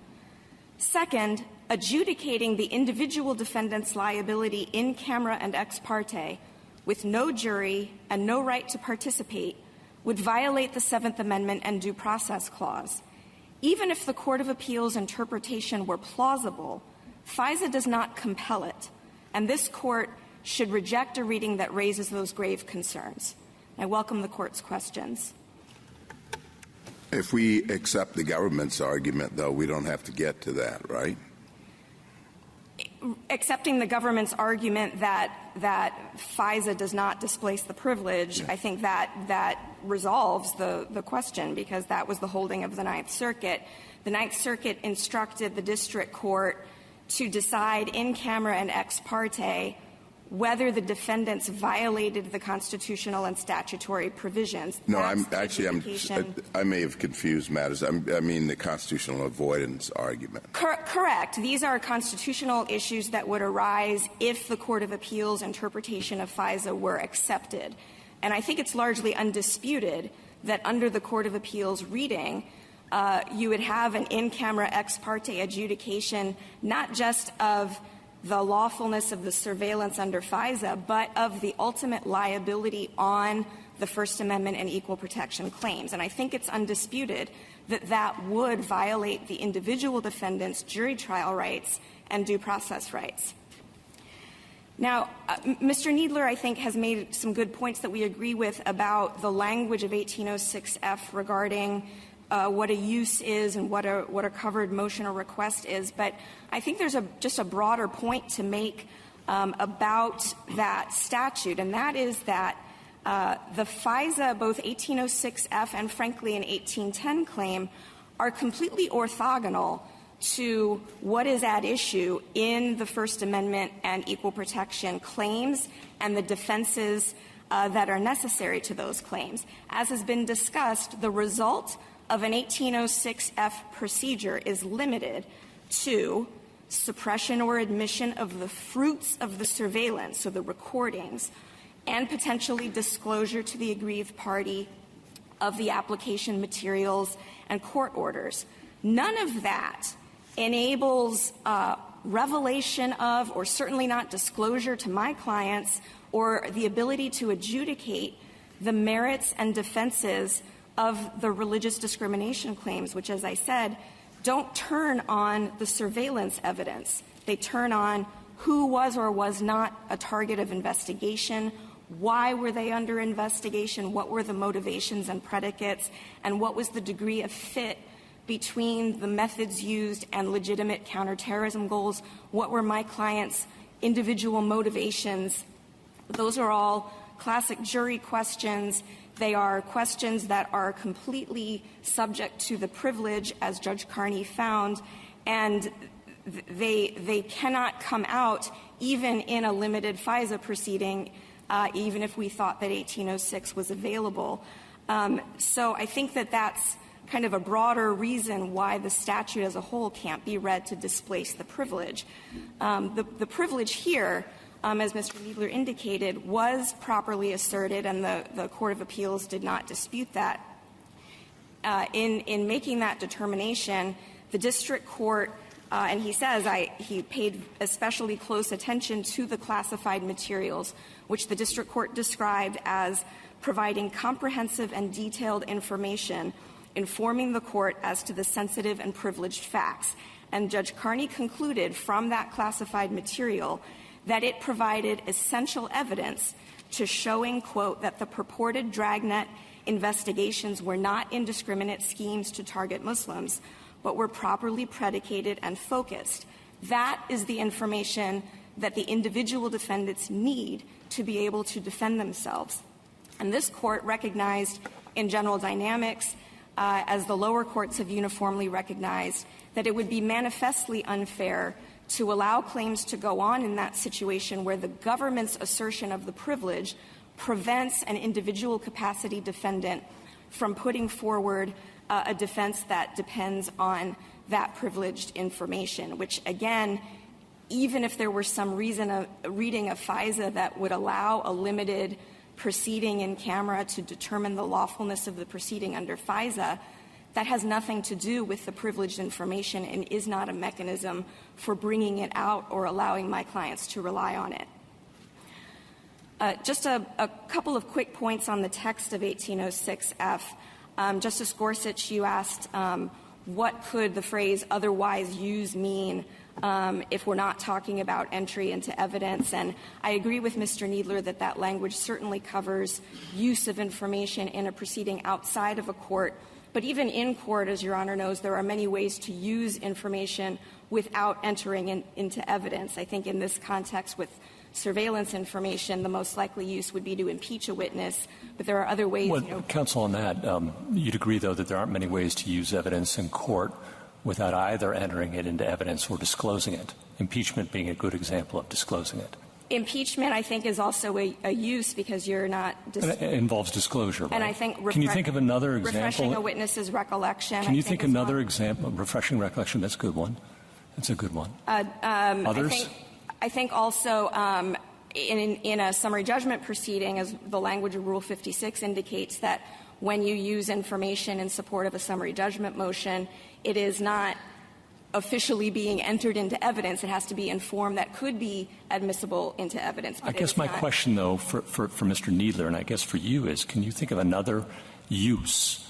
Second, adjudicating the individual defendant's liability in camera and ex parte with no jury and no right to participate would violate the Seventh Amendment and Due Process Clause. Even if the Court of Appeals' interpretation were plausible, FISA does not compel it, and this Court should reject a reading that raises those grave concerns. I welcome the Court's questions. If we accept the government's argument, though, we don't have to get to that, right? Accepting the government's argument that FISA does not displace the privilege, I think that resolves the question, because that was the holding of the Ninth Circuit. The Ninth Circuit instructed the district court to decide in camera and ex parte whether the defendants violated the constitutional and statutory provisions. No, I may have confused matters. I mean the constitutional avoidance argument. Correct. These are constitutional issues that would arise if the Court of Appeals' interpretation of FISA were accepted. And I think it's largely undisputed that under the Court of Appeals' reading, you would have an in-camera ex parte adjudication not just of the lawfulness of the surveillance under FISA, but of the ultimate liability on the First Amendment and equal protection claims. And I think it's undisputed that that would violate the individual defendant's jury trial rights and due process rights. Now, Mr. Kneedler, I think, has made some good points that we agree with about the language of 1806F regarding what a use is and what a covered motion or request is. But I think there's just a broader point to make about that statute, and that is that the FISA, both 1806F and, frankly, an 1810 claim, are completely orthogonal to what is at issue in the First Amendment and equal protection claims and the defenses that are necessary to those claims. As has been discussed, the result of an 1806F procedure is limited to suppression or admission of the fruits of the surveillance, so the recordings, and potentially disclosure to the aggrieved party of the application materials and court orders. None of that enables revelation of, or certainly not disclosure to my clients, or the ability to adjudicate the merits and defenses of the religious discrimination claims, which, as I said, don't turn on the surveillance evidence. They turn on who was or was not a target of investigation, why were they under investigation, what were the motivations and predicates, and what was the degree of fit between the methods used and legitimate counterterrorism goals, what were my clients' individual motivations. Those are all classic jury questions. They are questions that are completely subject to the privilege, as Judge Carney found, and they cannot come out even in a limited FISA proceeding, even if we thought that 1806 was available. So I think that that's kind of a broader reason why the statute as a whole can't be read to displace the privilege. The privilege here, as Mr. Kneedler indicated, was properly asserted, and the Court of Appeals did not dispute that. In making that determination, the district court, and he says he paid especially close attention to the classified materials, which the district court described as providing comprehensive and detailed information informing the court as to the sensitive and privileged facts. And Judge Carney concluded from that classified material that it provided essential evidence to showing, quote, that the purported dragnet investigations were not indiscriminate schemes to target Muslims, but were properly predicated and focused. That is the information that the individual defendants need to be able to defend themselves. And this Court recognized in General Dynamics, as the lower courts have uniformly recognized, that it would be manifestly unfair to allow claims to go on in that situation where the government's assertion of the privilege prevents an individual capacity defendant from putting forward a defense that depends on that privileged information, which, again, even if there were some reading of FISA that would allow a limited proceeding in camera to determine the lawfulness of the proceeding under FISA, that has nothing to do with the privileged information and is not a mechanism for bringing it out or allowing my clients to rely on it. Just a couple of quick points on the text of 1806F. Justice Gorsuch, you asked what could the phrase otherwise use mean if we're not talking about entry into evidence. And I agree with Mr. Kneedler that that language certainly covers use of information in a proceeding outside of a court. But even in court, as Your Honor knows, there are many ways to use information without entering into evidence. I think in this context with surveillance information, the most likely use would be to impeach a witness, but there are other ways. Well, counsel, on that, you'd agree, though, that there aren't many ways to use evidence in court without either entering it into evidence or disclosing it, impeachment being a good example of disclosing it. Impeachment, I think, is also a use because you're not it involves disclosure, right? And I think can you think of another example? Refreshing a witness's recollection. Can you think another example? Refreshing recollection, that's a good one. That's a good one. Others? I think also in a summary judgment proceeding, as the language of Rule 56 indicates, that when you use information in support of a summary judgment motion, it is not officially being entered into evidence. It has to be in form that could be admissible into evidence. I guess my question, though, for Mr. Kneedler, and I guess for you, is can you think of another use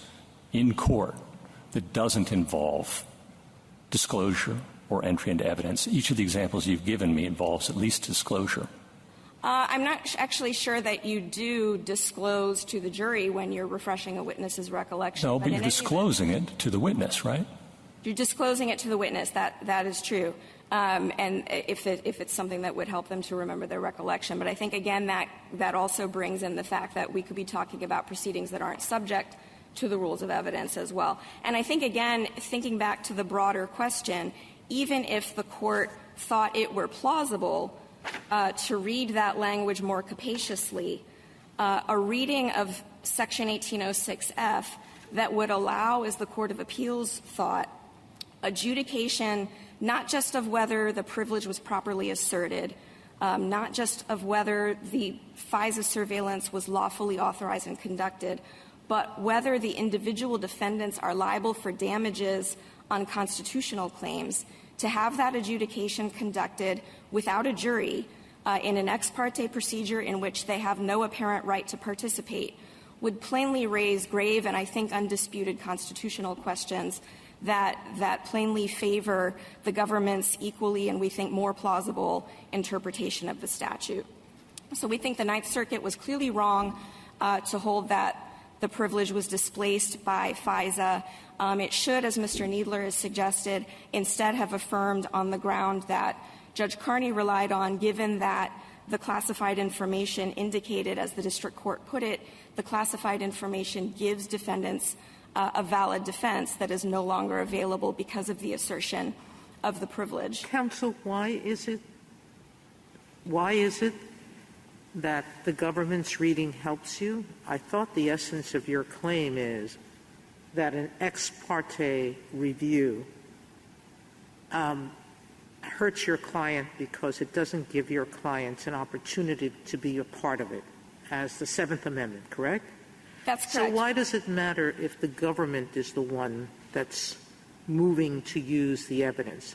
in court that doesn't involve disclosure or entry into evidence? Each of the examples you've given me involves at least disclosure. I'm not actually sure that you do disclose to the jury when you're refreshing a witness's recollection. No, but you're disclosing it to the witness, right? You're disclosing it to the witness. That is true. And if it's something that would help them to remember their recollection. But I think, again, that also brings in the fact that we could be talking about proceedings that aren't subject to the rules of evidence as well. And I think, again, thinking back to the broader question, even if the court thought it were plausible to read that language more capaciously, a reading of Section 1806F that would allow, as the Court of Appeals thought, adjudication not just of whether the privilege was properly asserted, not just of whether the FISA surveillance was lawfully authorized and conducted, but whether the individual defendants are liable for damages on constitutional claims, to have that adjudication conducted without a jury in an ex parte procedure in which they have no apparent right to participate would plainly raise grave and I think undisputed constitutional questions that plainly favor the government's equally and we think more plausible interpretation of the statute. So we think the Ninth Circuit was clearly wrong to hold that the privilege was displaced by FISA. It should, as Mr. Kneedler has suggested, instead have affirmed on the ground that Judge Carney relied on, given that the classified information indicated, as the district court put it, the classified information gives defendants a valid defense that is no longer available because of the assertion of the privilege. Counsel, why is it that the government's reading helps you? I thought the essence of your claim is that an ex parte review hurts your client because it doesn't give your clients an opportunity to be a part of it, as the Seventh Amendment, correct? That's correct. So why does it matter if the government is the one that's moving to use the evidence?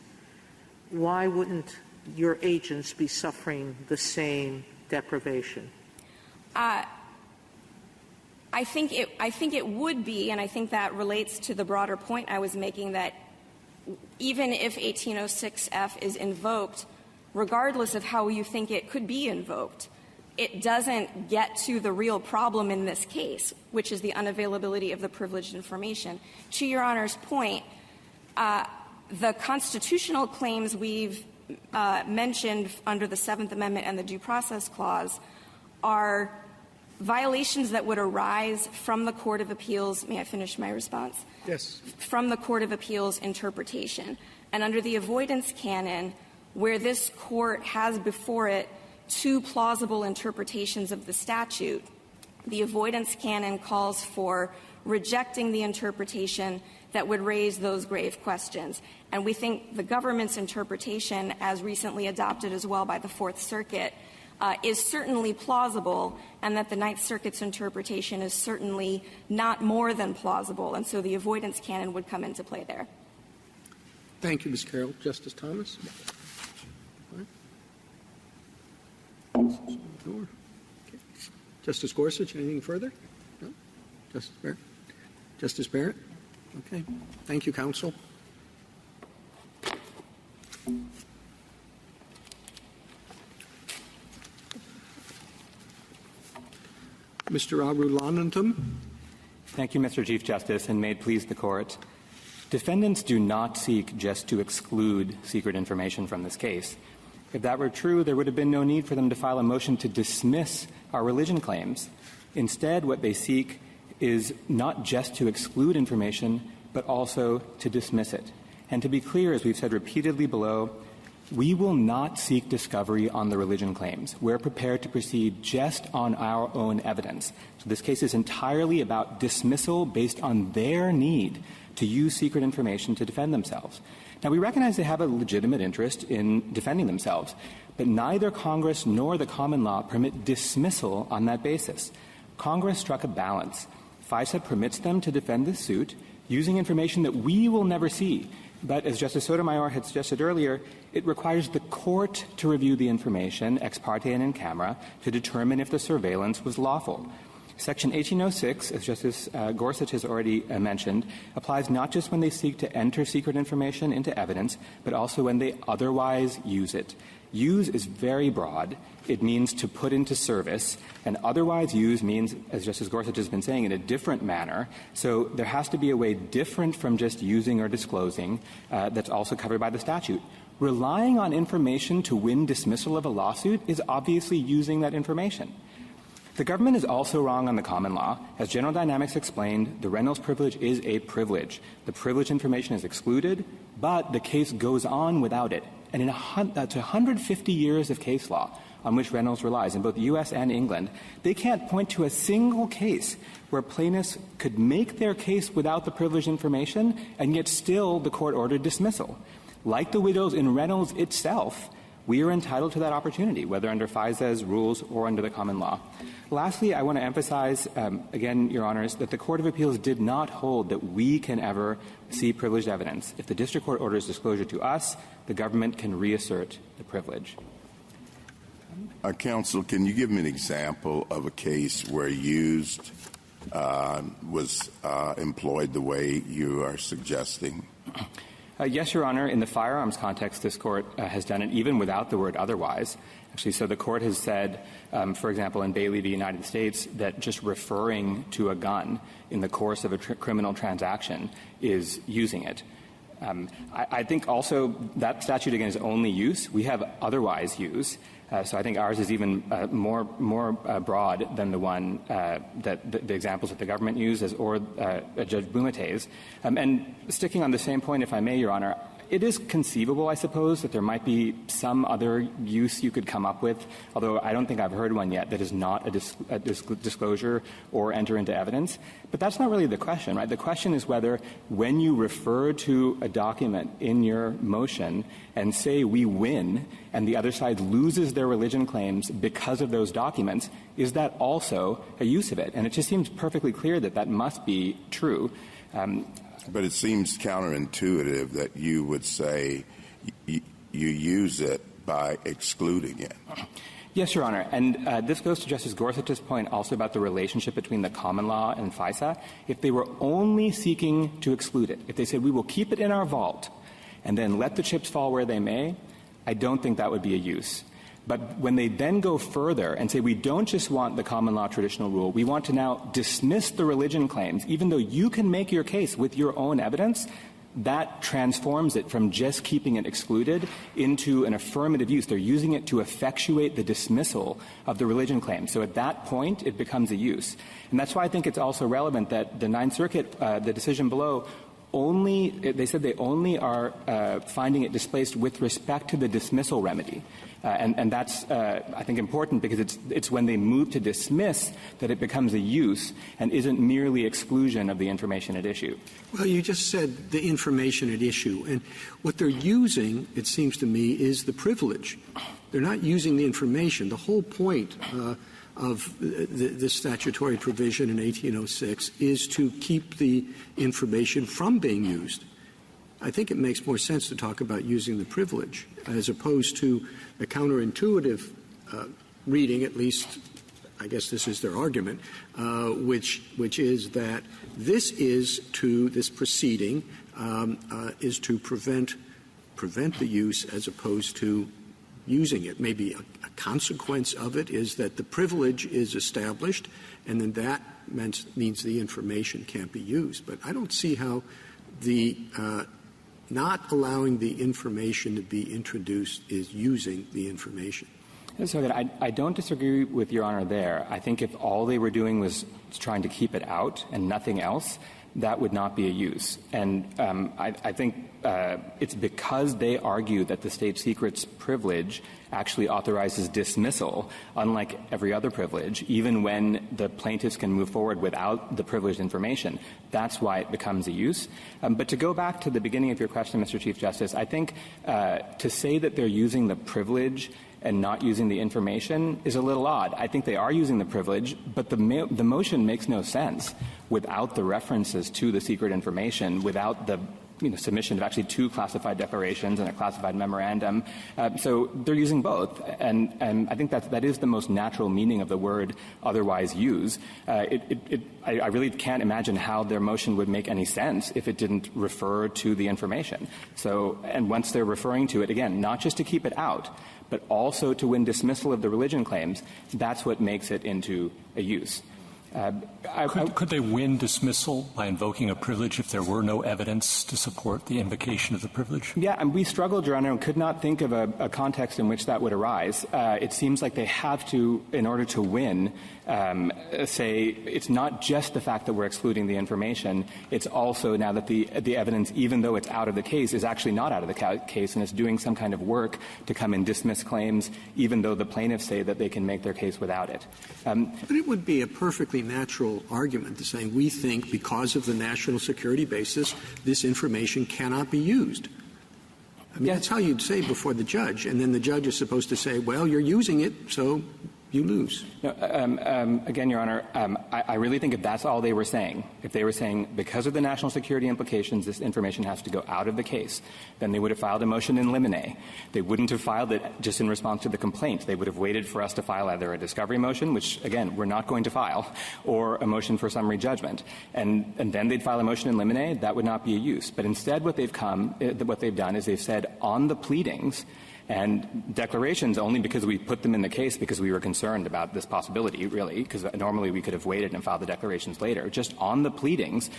Why wouldn't your agents be suffering the same deprivation? I think it would be, and I think that relates to the broader point I was making, that even if 1806F is invoked, regardless of how you think it could be invoked, it doesn't get to the real problem in this case, which is the unavailability of the privileged information. To Your Honor's point, the constitutional claims we've mentioned under the Seventh Amendment and the Due Process Clause are violations that would arise from the Court of Appeals. May I finish my response? Yes. From the Court of Appeals interpretation. And under the avoidance canon, where this Court has before it two plausible interpretations of the statute, the avoidance canon calls for rejecting the interpretation that would raise those grave questions. And we think the government's interpretation, as recently adopted as well by the Fourth Circuit, is certainly plausible, and that the Ninth Circuit's interpretation is certainly not more than plausible. And so the avoidance canon would come into play there. Thank you, Ms. Carroll. Justice Thomas? Justice Gorsuch, anything further? No? Justice Barrett? Justice Barrett? Okay. Thank you, counsel. Mr. Arulanantham. Thank you, Mr. Chief Justice, and may it please the Court. Defendants do not seek just to exclude secret information from this case. If that were true, there would have been no need for them to file a motion to dismiss our religion claims. Instead, what they seek is not just to exclude information, but also to dismiss it. And to be clear, as we've said repeatedly below, we will not seek discovery on the religion claims. We're prepared to proceed just on our own evidence. So this case is entirely about dismissal based on their need to use secret information to defend themselves. Now, we recognize they have a legitimate interest in defending themselves, but neither Congress nor the common law permit dismissal on that basis. Congress struck a balance. FISA permits them to defend this suit using information that we will never see. But as Justice Sotomayor had suggested earlier, it requires the court to review the information, ex parte and in camera, to determine if the surveillance was lawful. Section 1806, as Justice Gorsuch has already mentioned, applies not just when they seek to enter secret information into evidence, but also when they otherwise use it. Use is very broad. It means to put into service, and otherwise use means, as Justice Gorsuch has been saying, in a different manner. So there has to be a way different from just using or disclosing that's also covered by the statute. Relying on information to win dismissal of a lawsuit is obviously using that information. The government is also wrong on the common law. As General Dynamics explained, the Reynolds privilege is a privilege. The privileged information is excluded, but the case goes on without it. And that's 150 years of case law on which Reynolds relies in both U.S. and England. They can't point to a single case where plaintiffs could make their case without the privileged information, and yet still the court ordered dismissal. Like the widows in Reynolds itself, we are entitled to that opportunity, whether under FISA's rules or under the common law. Lastly, I want to emphasize, again, Your Honors, that the Court of Appeals did not hold that we can ever see privileged evidence. If the district court orders disclosure to us, the government can reassert the privilege. Counsel, can you give me an example of a case where used was employed the way you are suggesting? Yes, Your Honor. In the firearms context, this court has done it even without the word otherwise. Actually, so the court has said, for example, in Bailey v. United States, that just referring to a gun in the course of a criminal transaction is using it. I think also that statute, again, is only use. We have otherwise use. So I think ours is even more broad than the one that the examples that the government uses or Judge Bumate's. And sticking on the same point, if I may, Your Honor, it is conceivable, I suppose, that there might be some other use you could come up with, although I don't think I've heard one yet that is not a disclosure or enter into evidence. But that's not really the question, right? The question is whether when you refer to a document in your motion and say we win and the other side loses their religion claims because of those documents, is that also a use of it? And it just seems perfectly clear that that must be true. But it seems counterintuitive that you would say you use it by excluding it. Yes, Your Honor. And this goes to Justice Gorsuch's point also about the relationship between the common law and FISA. If they were only seeking to exclude it, if they said we will keep it in our vault and then let the chips fall where they may, I don't think that would be a use. But when they then go further and say we don't just want the common law traditional rule, we want to now dismiss the religion claims, even though you can make your case with your own evidence, that transforms it from just keeping it excluded into an affirmative use. They're using it to effectuate the dismissal of the religion claim. So at that point, it becomes a use. And that's why I think it's also relevant that the Ninth Circuit, the decision below, they said they only are finding it displaced with respect to the dismissal remedy. And that's, I think, important because it's when they move to dismiss that it becomes a use and isn't merely exclusion of the information at issue. Well, you just said the information at issue. And what they're using, it seems to me, is the privilege. They're not using the information. The whole point of the statutory provision in 1806 is to keep the information from being used. I think it makes more sense to talk about using the privilege as opposed to a counterintuitive reading, at least I guess this is their argument, which is that this proceeding is to prevent the use as opposed to using it. Maybe a consequence of it is that the privilege is established, and then that means the information can't be used. But I don't see how the not allowing the information to be introduced is using the information. So I don't disagree with Your Honor there. I think if all they were doing was trying to keep it out and nothing else, that would not be a use. And I think it's because they argue that the state secret's privilege actually authorizes dismissal, unlike every other privilege, even when the plaintiffs can move forward without the privileged information. That's why it becomes a use. But to go back to the beginning of your question, Mr. Chief Justice, I think to say that they're using the privilege and not using the information is a little odd. I think they are using the privilege, but the motion makes no sense without the references to the secret information, without the submission of actually two classified declarations and a classified memorandum. So they're using both. And I think that is the most natural meaning of the word otherwise use. I really can't imagine how their motion would make any sense if it didn't refer to the information. So, and once they're referring to it, again, not just to keep it out, but also to win dismissal of the religion claims, that's what makes it into a use. Could they win dismissal by invoking a privilege if there were no evidence to support the invocation of the privilege? Yeah, and we struggled, Your Honor, and could not think of a context in which that would arise. It seems like they have to, in order to win, say it's not just the fact that we're excluding the information, it's also now that the evidence, even though it's out of the case, is actually not out of the case and is doing some kind of work to come and dismiss claims, even though the plaintiffs say that they can make their case without it. But it would be a perfectly natural argument to say we think because of the national security basis, this information cannot be used. I mean, that's how you'd say before the judge, and then the judge is supposed to say, well, you're using it, so you lose. No, again, Your Honor, I really think if that's all they were saying, if they were saying because of the national security implications, this information has to go out of the case, then they would have filed a motion in limine. They wouldn't have filed it just in response to the complaint. They would have waited for us to file either a discovery motion, which, again, we're not going to file, or a motion for summary judgment. And then they'd file a motion in limine. That would not be a use. But instead what they've done is they've said on the pleadings, and declarations only because we put them in the case because we were concerned about this possibility, really, because normally we could have waited and filed the declarations later. Just on the pleadings,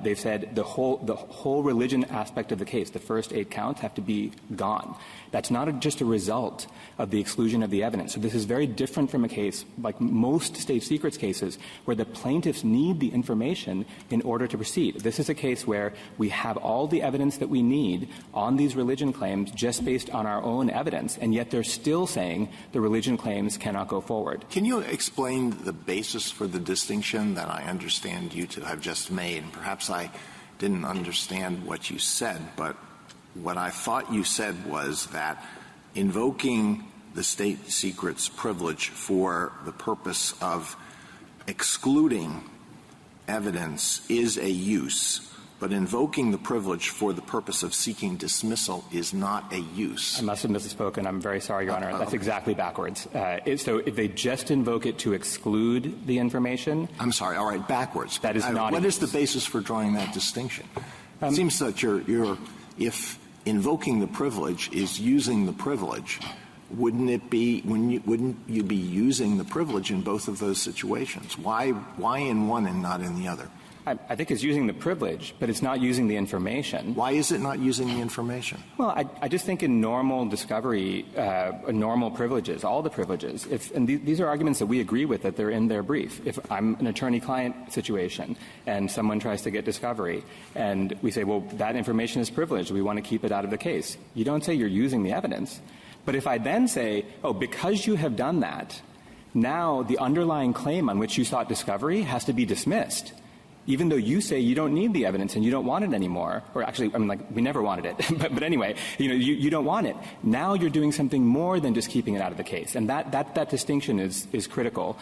they've said the whole religion aspect of the case, the first 8 counts, have to be gone. That's not just a result of the exclusion of the evidence. So this is very different from a case like most state secrets cases where the plaintiffs need the information in order to proceed. This is a case where we have all the evidence that we need on these religion claims just based on our own evidence, and yet they're still saying the religion claims cannot go forward. Can you explain the basis for the distinction that I understand you to have just made? Perhaps I didn't understand what you said, but what I thought you said was that invoking the state secrets privilege for the purpose of excluding evidence is a use, but invoking the privilege for the purpose of seeking dismissal is not a use. I must have misspoken. I'm very sorry, Your Honor. That's exactly backwards. So if they just invoke it to exclude the information... I'm sorry. All right, backwards. That is not What is the basis for drawing that distinction? It seems that if invoking the privilege is using the privilege, wouldn't you be using the privilege in both of those situations? Why in one and not in the other? I think it's using the privilege, but it's not using the information. Why is it not using the information? Well, I just think in normal discovery, normal privileges, all the privileges, and these are arguments that we agree with that they're in their brief. If I'm an attorney-client situation and someone tries to get discovery and we say, well, that information is privileged, we want to keep it out of the case. You don't say you're using the evidence. But if I then say, oh, because you have done that, now the underlying claim on which you sought discovery has to be dismissed, even though you say you don't need the evidence and you don't want it anymore, or actually, we never wanted it, but anyway, you don't want it. Now you're doing something more than just keeping it out of the case, and that distinction is critical.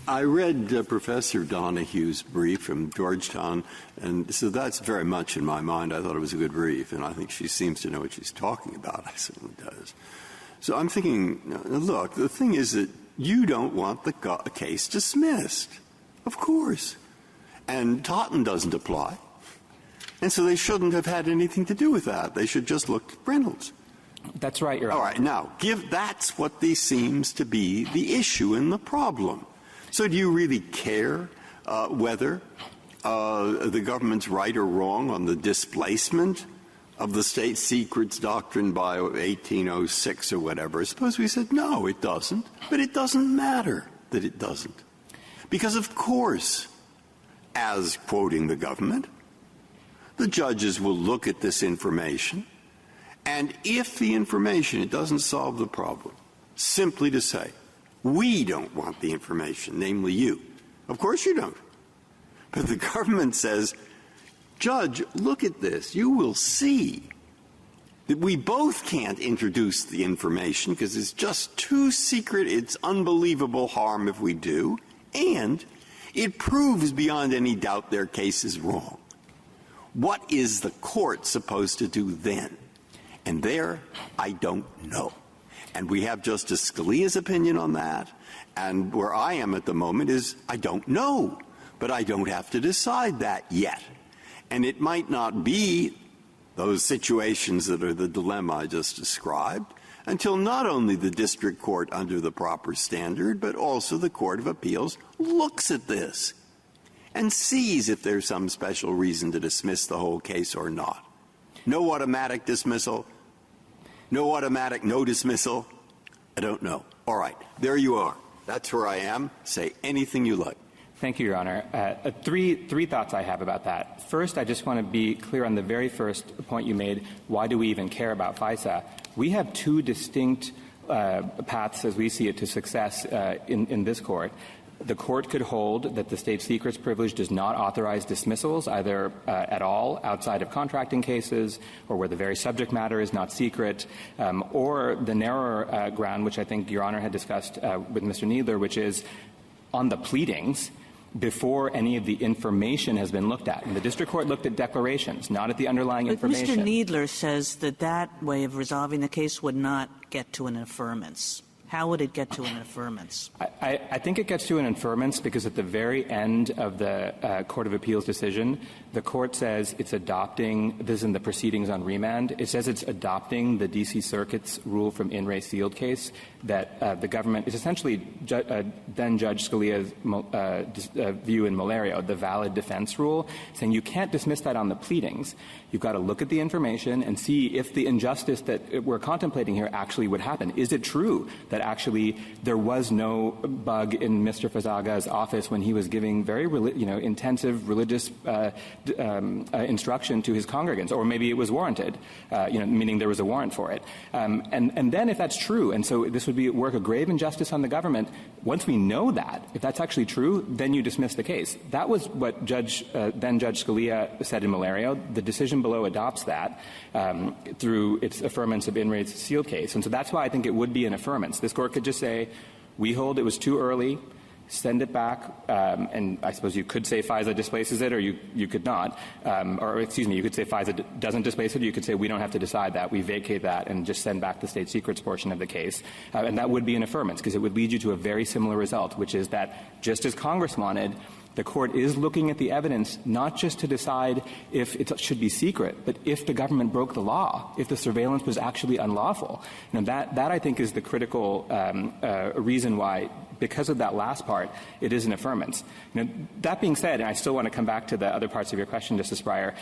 I read Professor Donohue's brief from Georgetown, and so that's very much in my mind. I thought it was a good brief, and I think she seems to know what she's talking about. I certainly does. So I'm thinking, look, the thing is that you don't want the case dismissed, of course. And Totten doesn't apply. And so they shouldn't have had anything to do with that. They should just look at Reynolds. That's right, Your Honor. All right, now, that's what seems to be the issue and the problem. So do you really care whether the government's right or wrong on the displacement of the state secrets doctrine by 1806 or whatever? Suppose we said, no, it doesn't. But it doesn't matter that it doesn't. Because, of course, as quoting the government, the judges will look at this information, and if the information, it doesn't solve the problem, simply to say, we don't want the information, namely you. Of course you don't. But the government says, Judge, look at this. You will see that we both can't introduce the information because it's just too secret. It's unbelievable harm if we do. And it proves beyond any doubt their case is wrong. What is the court supposed to do then? And there, I don't know. And we have Justice Scalia's opinion on that. And where I am at the moment is I don't know. But I don't have to decide that yet. And it might not be those situations that are the dilemma I just described. until not only the district court under the proper standard, but also the Court of Appeals looks at this and sees if there's some special reason to dismiss the whole case or not. No automatic dismissal, no dismissal. I don't know. All right, there you are. That's where I am. Say anything you like. Thank you, Your Honor. Three thoughts I have about that. First, I just want to be clear on the very first point you made. Why do we even care about FISA? We have two distinct paths, as we see it, to success in this court. The court could hold that the state secrets privilege does not authorize dismissals, either at all outside of contracting cases or where the very subject matter is not secret, or the narrower ground, which I think Your Honor had discussed with Mr. Kneedler, which is on the pleadings before any of the information has been looked at. And the district court looked at declarations, not at the underlying information. But Mr. Kneedler says that that way of resolving the case would not get to an affirmance. How would it get to an affirmance? I think it gets to an affirmance because at the very end of the Court of Appeals decision, the court says it's adopting, this is in the proceedings on remand, it says it's adopting the D.C. Circuit's rule from In re Sealed case that the government is essentially then Judge Scalia's view in Malario, the valid defense rule, saying you can't dismiss that on the pleadings. You've got to look at the information and see if the injustice that we're contemplating here actually would happen. Is it true that actually there was no bug in Mr. Fazaga's office when he was giving very intensive religious instruction to his congregants, or maybe it was warranted, meaning there was a warrant for it. And then if that's true, and so this would be work of grave injustice on the government, once we know that, if that's actually true, then you dismiss the case. That was what then Judge Scalia said in Malario. The decision below adopts that through its affirmance of In re Sealed case. And so that's why I think it would be an affirmance. This court could just say, we hold it was too early, send it back, and I suppose you could say FISA displaces it, or you could not. You could say FISA doesn't displace it, or you could say we don't have to decide that. We vacate that and just send back the state secrets portion of the case. And that would be an affirmance, because it would lead you to a very similar result, which is that just as Congress wanted, the court is looking at the evidence not just to decide if it should be secret, but if the government broke the law, if the surveillance was actually unlawful. That I think is the critical reason why, because of that last part, it is an affirmance. That being said, and I still want to come back to the other parts of your question, Justice Breyer,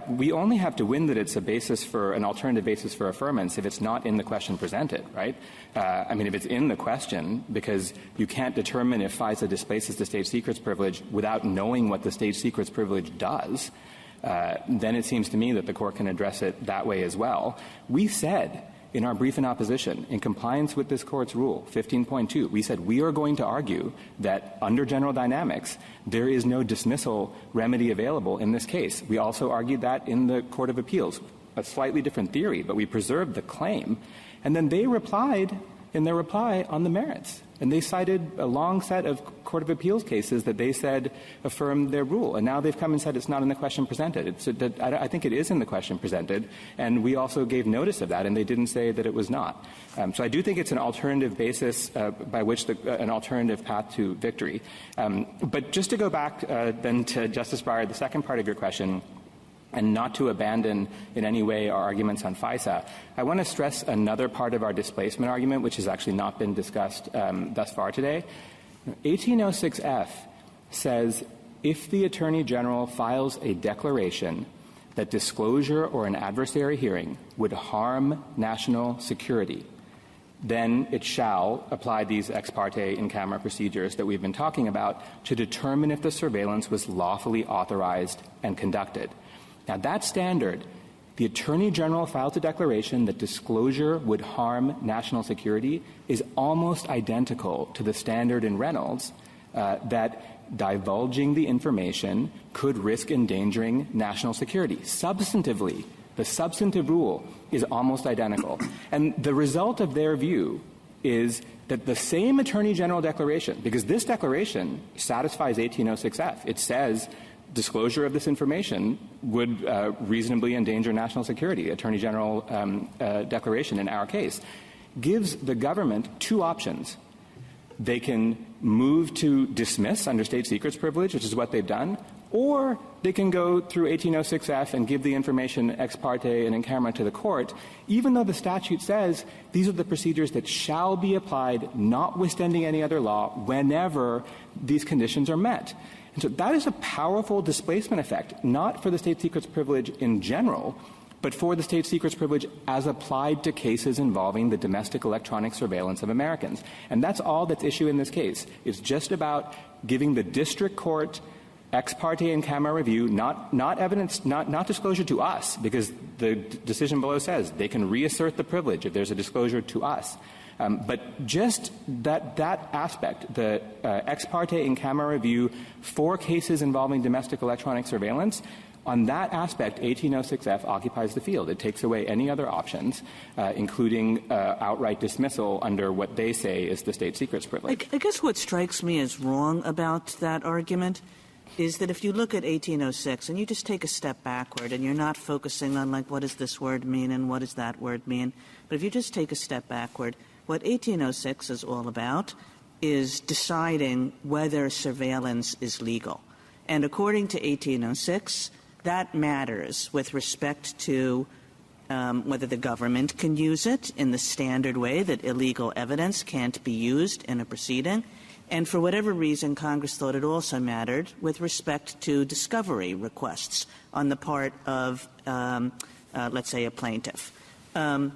we only have to win that it's a basis for an alternative basis for affirmance if it's not in the question presented, right? If it's in the question, because you can't determine if FISA displaces the state secrets privilege without knowing what the state secrets privilege does, then it seems to me that the court can address it that way as well. We said in our brief in opposition, in compliance with this court's rule, 15.2, we said we are going to argue that under general dynamics, there is no dismissal remedy available in this case. We also argued that in the Court of Appeals, a slightly different theory, but we preserved the claim. And then they replied in their reply on the merits. And they cited a long set of Court of Appeals cases that they said affirmed their rule. And now they've come and said it's not in the question presented. I think it is in the question presented. And we also gave notice of that, and they didn't say that it was not. So I do think it's an alternative basis by which an alternative path to victory. But just to go back then to Justice Breyer, the second part of your question, and not to abandon in any way our arguments on FISA, I want to stress another part of our displacement argument, which has actually not been discussed thus far today. 1806F says if the Attorney General files a declaration that disclosure or an adversary hearing would harm national security, then it shall apply these ex parte in-camera procedures that we've been talking about to determine if the surveillance was lawfully authorized and conducted. Now, that standard, the Attorney General files a declaration that disclosure would harm national security, is almost identical to the standard in Reynolds that divulging the information could risk endangering national security. Substantively, the substantive rule is almost identical. And the result of their view is that the same Attorney General declaration, because this declaration satisfies 1806F, it says disclosure of this information would reasonably endanger national security, Attorney General declaration in our case, gives the government two options. They can move to dismiss under state secrets privilege, which is what they've done, Or they can go through 1806F and give the information ex parte and in camera to the court, even though the statute says these are the procedures that shall be applied, notwithstanding any other law, whenever these conditions are met. And so that is a powerful displacement effect, not for the state secrets privilege in general, but for the state secrets privilege as applied to cases involving the domestic electronic surveillance of Americans. And that's all that's issue in this case. It's just about giving the district court ex parte and camera review, not evidence, not disclosure to us, because the decision below says they can reassert the privilege if there's a disclosure to us. But just that aspect, the ex parte and camera review for cases involving domestic electronic surveillance, on that aspect, 1806F occupies the field. It takes away any other options, including outright dismissal under what they say is the state secrets privilege. I guess what strikes me as wrong about that argument is that if you look at 1806 and you just take a step backward and you're not focusing on, like, what does this word mean and what does that word mean, but if you just take a step backward, what 1806 is all about is deciding whether surveillance is legal. And according to 1806, that matters with respect to whether the government can use it in the standard way that illegal evidence can't be used in a proceeding. And for whatever reason, Congress thought it also mattered with respect to discovery requests on the part of, let's say, a plaintiff. And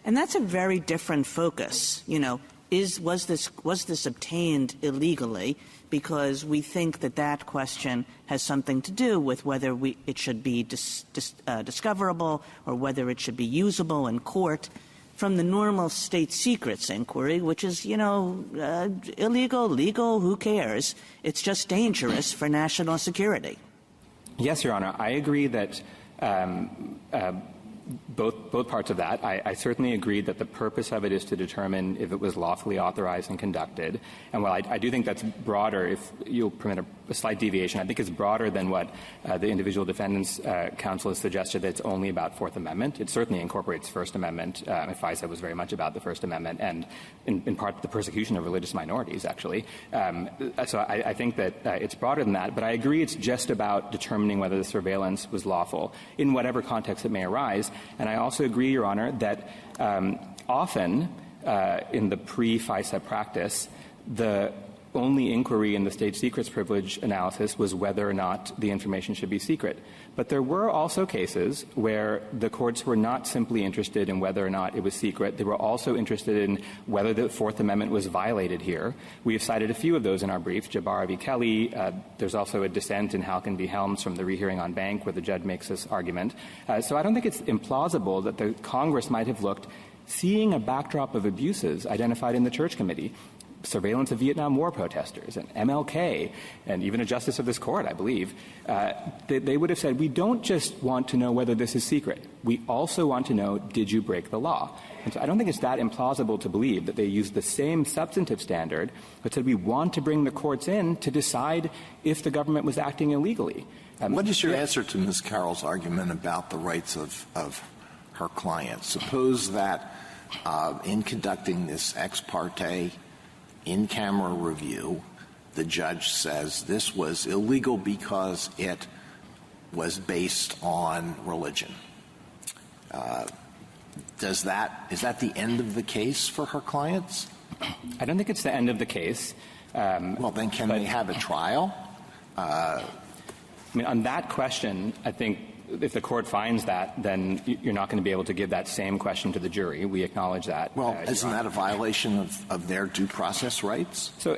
that's a very different focus. You know, was this obtained illegally? Because we think that question has something to do with whether it should be discoverable or whether it should be usable in court, from the normal state secrets inquiry, which is, illegal, legal, who cares? It's just dangerous for national security. Yes, Your Honor. I agree that both parts of that. I certainly agree that the purpose of it is to determine if it was lawfully authorized and conducted. And while I do think that's broader, if you'll permit a slight deviation, I think it's broader than what the individual defendants counsel has suggested, that it's only about Fourth Amendment. It certainly incorporates First Amendment. FISA was very much about the First Amendment and in part the persecution of religious minorities, actually. So I think that it's broader than that, but I agree it's just about determining whether the surveillance was lawful in whatever context it may arise. And I also agree, Your Honor, that often in the pre-FISA practice, the only inquiry in the state secrets privilege analysis was whether or not the information should be secret. But there were also cases where the courts were not simply interested in whether or not it was secret. They were also interested in whether the Fourth Amendment was violated here. We have cited a few of those in our brief. Jabbar v. Kelly. There's also a dissent in Halkin v. Helms from the rehearing on Bank where the judge makes this argument. So I don't think it's implausible that the Congress might have looked, seeing a backdrop of abuses identified in the Church Committee, surveillance of Vietnam War protesters and MLK, and even a justice of this court, I believe, they would have said, we don't just want to know whether this is secret. We also want to know, did you break the law? And so I don't think it's that implausible to believe that they used the same substantive standard, but said we want to bring the courts in to decide if the government was acting illegally. What is your answer to Ms. Carroll's argument about the rights of her client? Suppose that in conducting this ex parte in-camera review, the judge says this was illegal because it was based on religion. Is that the end of the case for her clients? I don't think it's the end of the case. Well, then can they have a trial? I mean, on that question, I think if the court finds that, then you're not going to be able to give that same question to the jury. We acknowledge that. Well, isn't that a violation of their due process rights? So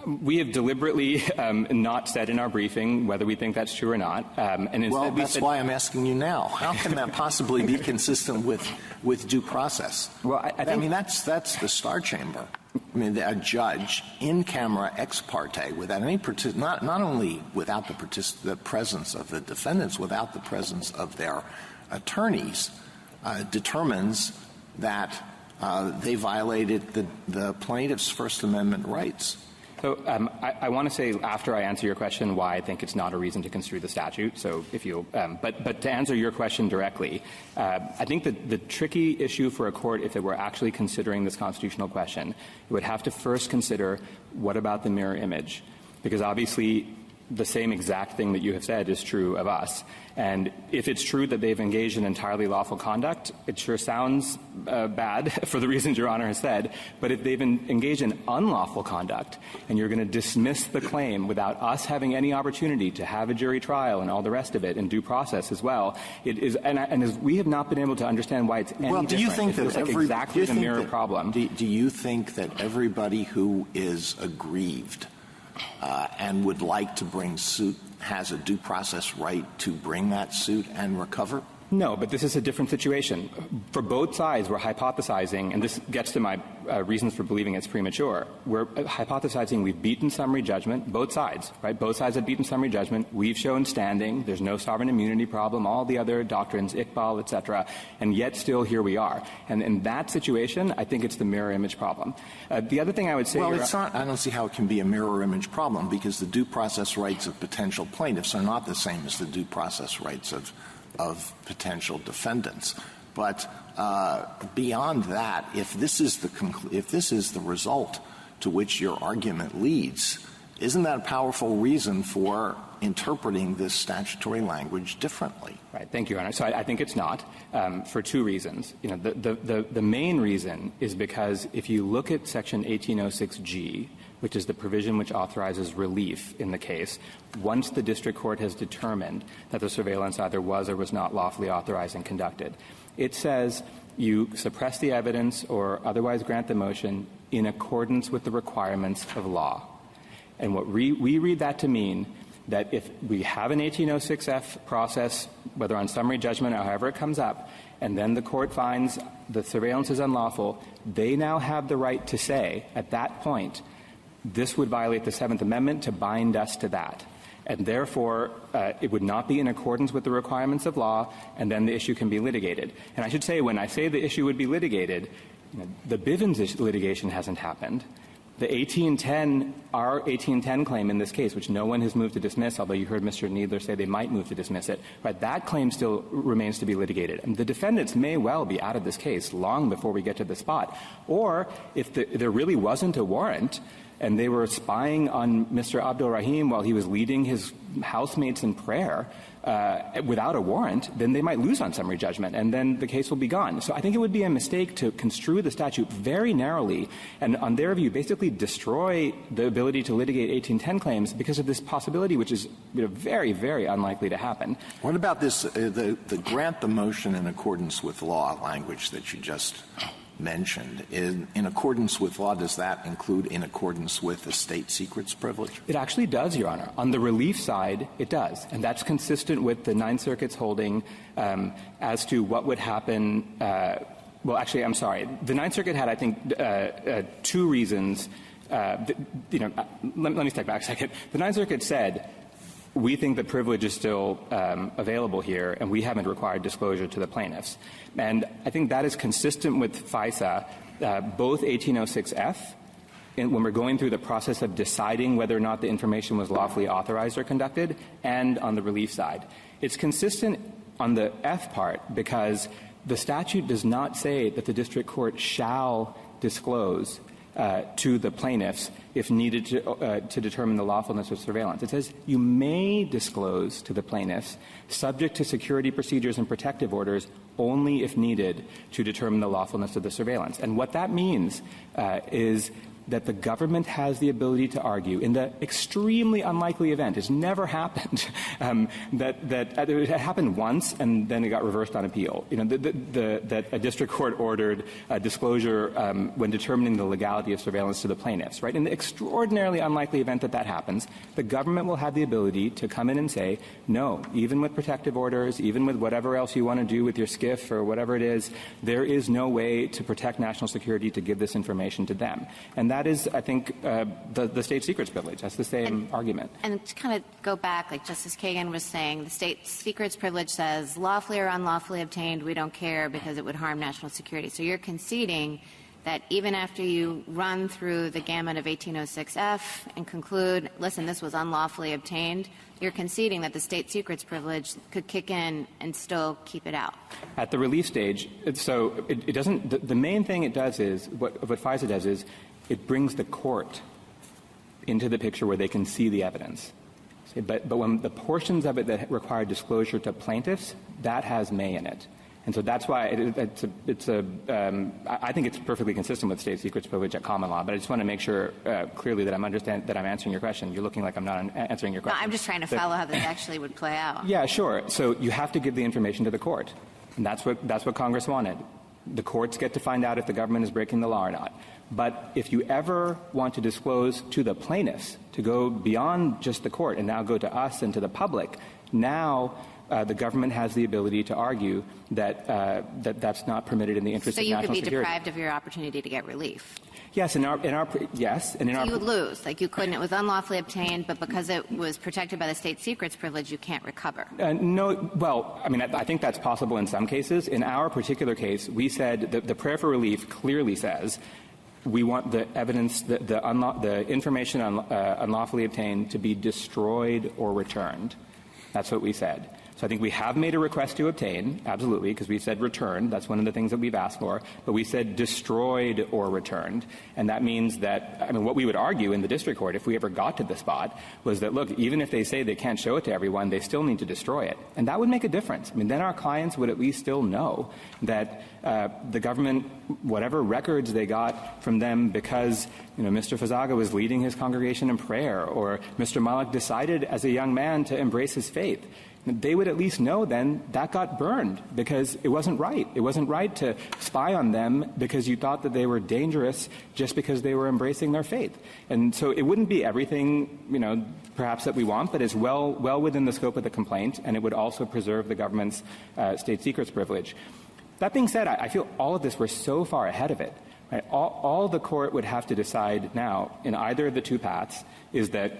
we have deliberately not said in our briefing whether we think that's true or not. And well, that's why I'm asking you now. How can that possibly be consistent with due process? Well, I mean, that's the Star Chamber. I mean, a judge in camera ex parte, without any not only without the presence of the defendants, without the presence of their attorneys, determines that they violated the plaintiff's First Amendment rights. So I want to say, after I answer your question, why I think it's not a reason to construe the statute. So if you, but to answer your question directly, I think that the tricky issue for a court, if it were actually considering this constitutional question, it would have to first consider what about the mirror image, because obviously the same exact thing that you have said is true of us. And if it's true that they've engaged in entirely lawful conduct, it sure sounds bad for the reasons Your Honor has said. But if they've engaged in unlawful conduct and you're going to dismiss the claim without us having any opportunity to have a jury trial and all the rest of it and due process as well, it is, and we have not been able to understand why it's any different. Do you think that exactly the mirror problem? Do you think that everybody who is aggrieved and would like to bring suit has a due process right to bring that suit and recover? No, but this is a different situation. For both sides, we're hypothesizing, and this gets to my reasons for believing it's premature. We're hypothesizing we've beaten summary judgment, both sides, right? Both sides have beaten summary judgment. We've shown standing. There's no sovereign immunity problem, all the other doctrines, Iqbal, et cetera, and yet still here we are. And in that situation, I think it's the mirror image problem. The other thing I would say— Well, it's not. I don't see how it can be a mirror image problem because the due process rights of potential plaintiffs are not the same as the due process rights of potential defendants. But beyond that, if this is the result to which your argument leads, isn't that a powerful reason for interpreting this statutory language differently? Right. Thank you, Your Honor. So I think it's not, for two reasons. You know, the main reason is because if you look at Section 1806G, which is the provision which authorizes relief in the case, once the district court has determined that the surveillance either was or was not lawfully authorized and conducted, it says you suppress the evidence or otherwise grant the motion in accordance with the requirements of law. And what we read that to mean that if we have an 1806F process, whether on summary judgment or however it comes up, and then the court finds the surveillance is unlawful, they now have the right to say at that point, this would violate the Seventh Amendment to bind us to that. And therefore, it would not be in accordance with the requirements of law, and then the issue can be litigated. And I should say, when I say the issue would be litigated, the Bivens litigation hasn't happened. The 1810, our 1810 claim in this case, which no one has moved to dismiss, although you heard Mr. Kneedler say they might move to dismiss it, but that claim still remains to be litigated. And the defendants may well be out of this case long before we get to the spot. Or if there really wasn't a warrant, and they were spying on Mr. Abdul Rahim while he was leading his housemates in prayer without a warrant, then they might lose on summary judgment, and then the case will be gone. So I think it would be a mistake to construe the statute very narrowly and, on their view, basically destroy the ability to litigate 1810 claims because of this possibility, which is very, very unlikely to happen. What about this, the grant the motion in accordance with law language that you just mentioned? In accordance with law, does that include in accordance with the state secrets privilege? It actually does, Your Honor. On the relief side, it does. And that's consistent with the Ninth Circuit's holding as to what would happen. Well, actually, I'm sorry. The Ninth Circuit had, I think, two reasons. Let me step back a second. The Ninth Circuit said, we think the privilege is still available here, and we haven't required disclosure to the plaintiffs. And I think that is consistent with FISA, both 1806F, when we're going through the process of deciding whether or not the information was lawfully authorized or conducted, and on the relief side. It's consistent on the F part because the statute does not say that the district court shall disclose to the plaintiffs if needed to determine the lawfulness of surveillance. It says you may disclose to the plaintiffs subject to security procedures and protective orders only if needed to determine the lawfulness of the surveillance. And what that means is that the government has the ability to argue in the extremely unlikely event, it's never happened, that it happened once and then it got reversed on appeal. That a district court ordered a disclosure when determining the legality of surveillance to the plaintiffs, right? In the extraordinarily unlikely event that happens, the government will have the ability to come in and say, no, even with protective orders, even with whatever else you want to do with your SCIF or whatever it is, there is no way to protect national security to give this information to them. And that is, I think, the state secrets privilege. That's the same argument. And to kind of go back, like Justice Kagan was saying, the state secrets privilege says lawfully or unlawfully obtained, we don't care because it would harm national security. So you're conceding that even after you run through the gamut of 1806F and conclude, listen, this was unlawfully obtained, you're conceding that the state secrets privilege could kick in and still keep it out. At the relief stage, so it doesn't, the main thing it does is, what FISA does is, it brings the court into the picture where they can see the evidence. But when the portions of it that require disclosure to plaintiffs, that has may in it. And so that's why I think it's perfectly consistent with state secrets privilege at common law. But I just want to make sure clearly that I'm answering your question. You're looking like I'm not answering your question. No, I'm just trying to follow how this actually would play out. Yeah, sure. So you have to give the information to the court. And that's what Congress wanted. The courts get to find out if the government is breaking the law or not. But if you ever want to disclose to the plaintiffs, to go beyond just the court and now go to us and to the public, now the government has the ability to argue that that's not permitted in the interest of national security. So you could be deprived of your opportunity to get relief. Yes, you would lose. Like you couldn't. It was unlawfully obtained, but because it was protected by the state secrets privilege, you can't recover. No. Well, I mean, I think that's possible in some cases. In our particular case, we said the prayer for relief clearly says we want the evidence, the information unlawfully obtained to be destroyed or returned. That's what we said. So I think we have made a request to obtain, absolutely, because we said returned. That's one of the things that we've asked for. But we said destroyed or returned. And that means that, I mean, what we would argue in the district court, if we ever got to the spot, was that, look, even if they say they can't show it to everyone, they still need to destroy it. And that would make a difference. I mean, then our clients would at least still know that the government, whatever records they got from them because, Mr. Fazaga was leading his congregation in prayer, or Mr. Malik decided as a young man to embrace his faith, they would at least know then that got burned because it wasn't right. It wasn't right to spy on them because you thought that they were dangerous just because they were embracing their faith. And so it wouldn't be everything, perhaps that we want, but it's well within the scope of the complaint, and it would also preserve the government's state secrets privilege. That being said, I feel all of this, we're so far ahead of it. Right? All the court would have to decide now in either of the two paths is that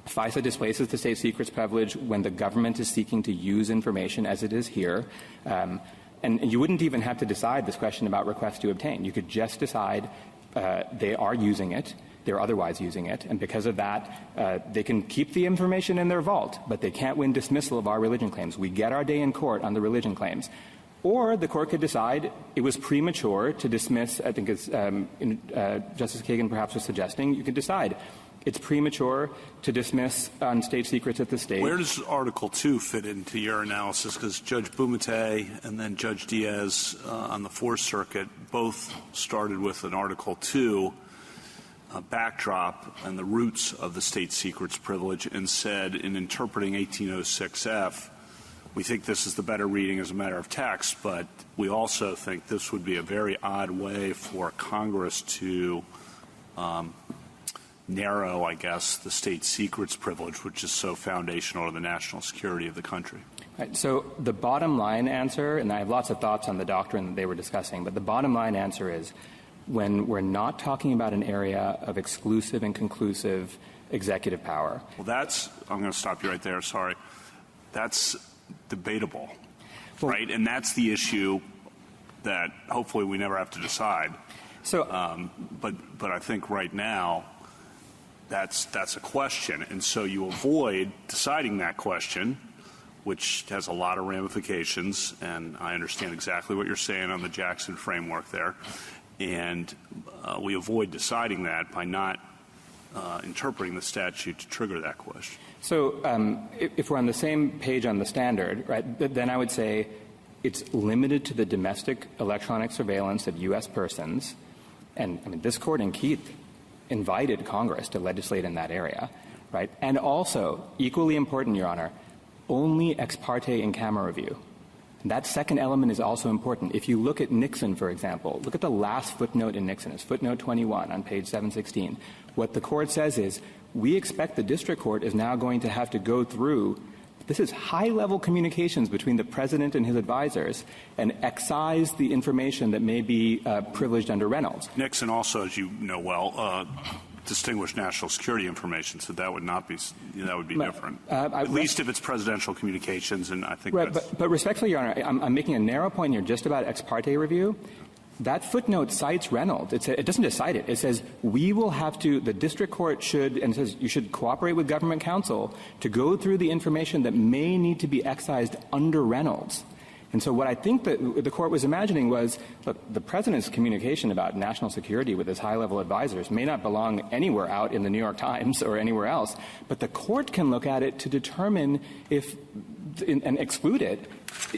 FISA displaces the state secrets privilege when the government is seeking to use information as it is here. And you wouldn't even have to decide this question about requests to obtain. You could just decide they are using it, they're otherwise using it, and because of that, they can keep the information in their vault, but they can't win dismissal of our religion claims. We get our day in court on the religion claims. Or the court could decide it was premature to dismiss, I think as Justice Kagan perhaps was suggesting, you could decide it's premature to dismiss on state secrets at this stage. Where does Article 2 fit into your analysis? Because Judge Bumate and then Judge Diaz on the Fourth Circuit both started with an Article 2 backdrop and the roots of the state secrets privilege and said in interpreting 1806F, we think this is the better reading as a matter of text, but we also think this would be a very odd way for Congress to narrow, I guess, the state secrets privilege, which is so foundational to the national security of the country. Right. So the bottom line answer, and I have lots of thoughts on the doctrine that they were discussing, but the bottom line answer is when we're not talking about an area of exclusive and conclusive executive power. Well, I'm going to stop you right there, sorry. That's debatable, right? And that's the issue that hopefully we never have to decide. So, but I think right now that's a question, and so you avoid deciding that question, which has a lot of ramifications. And I understand exactly what you're saying on the Jackson framework there, and we avoid deciding that by not interpreting the statute to trigger that question. So if we're on the same page on the standard, right, then I would say it's limited to the domestic electronic surveillance of U.S. persons. And, I mean, this Court in Keith invited Congress to legislate in that area, right? And also, equally important, Your Honor, only ex parte in camera review. That second element is also important. If you look at Nixon, for example, look at the last footnote in Nixon. It's footnote 21 on page 716. What the Court says is, we expect the district court is now going to have to go through, this is high-level communications between the president and his advisors, and excise the information that may be privileged under Reynolds. Nixon also, as you know well, distinguished national security information, so that would not be, that would be different. At least if it's presidential communications, and I think right, that's... But respectfully, Your Honor, I'm making a narrow point here just about ex parte review. That footnote cites Reynolds. It doesn't just cite it. It says we will have to, the district court should, and it says you should cooperate with government counsel to go through the information that may need to be excised under Reynolds. And so what I think that the court was imagining was, look, the president's communication about national security with his high-level advisors may not belong anywhere out in the New York Times or anywhere else, but the court can look at it to determine if and exclude it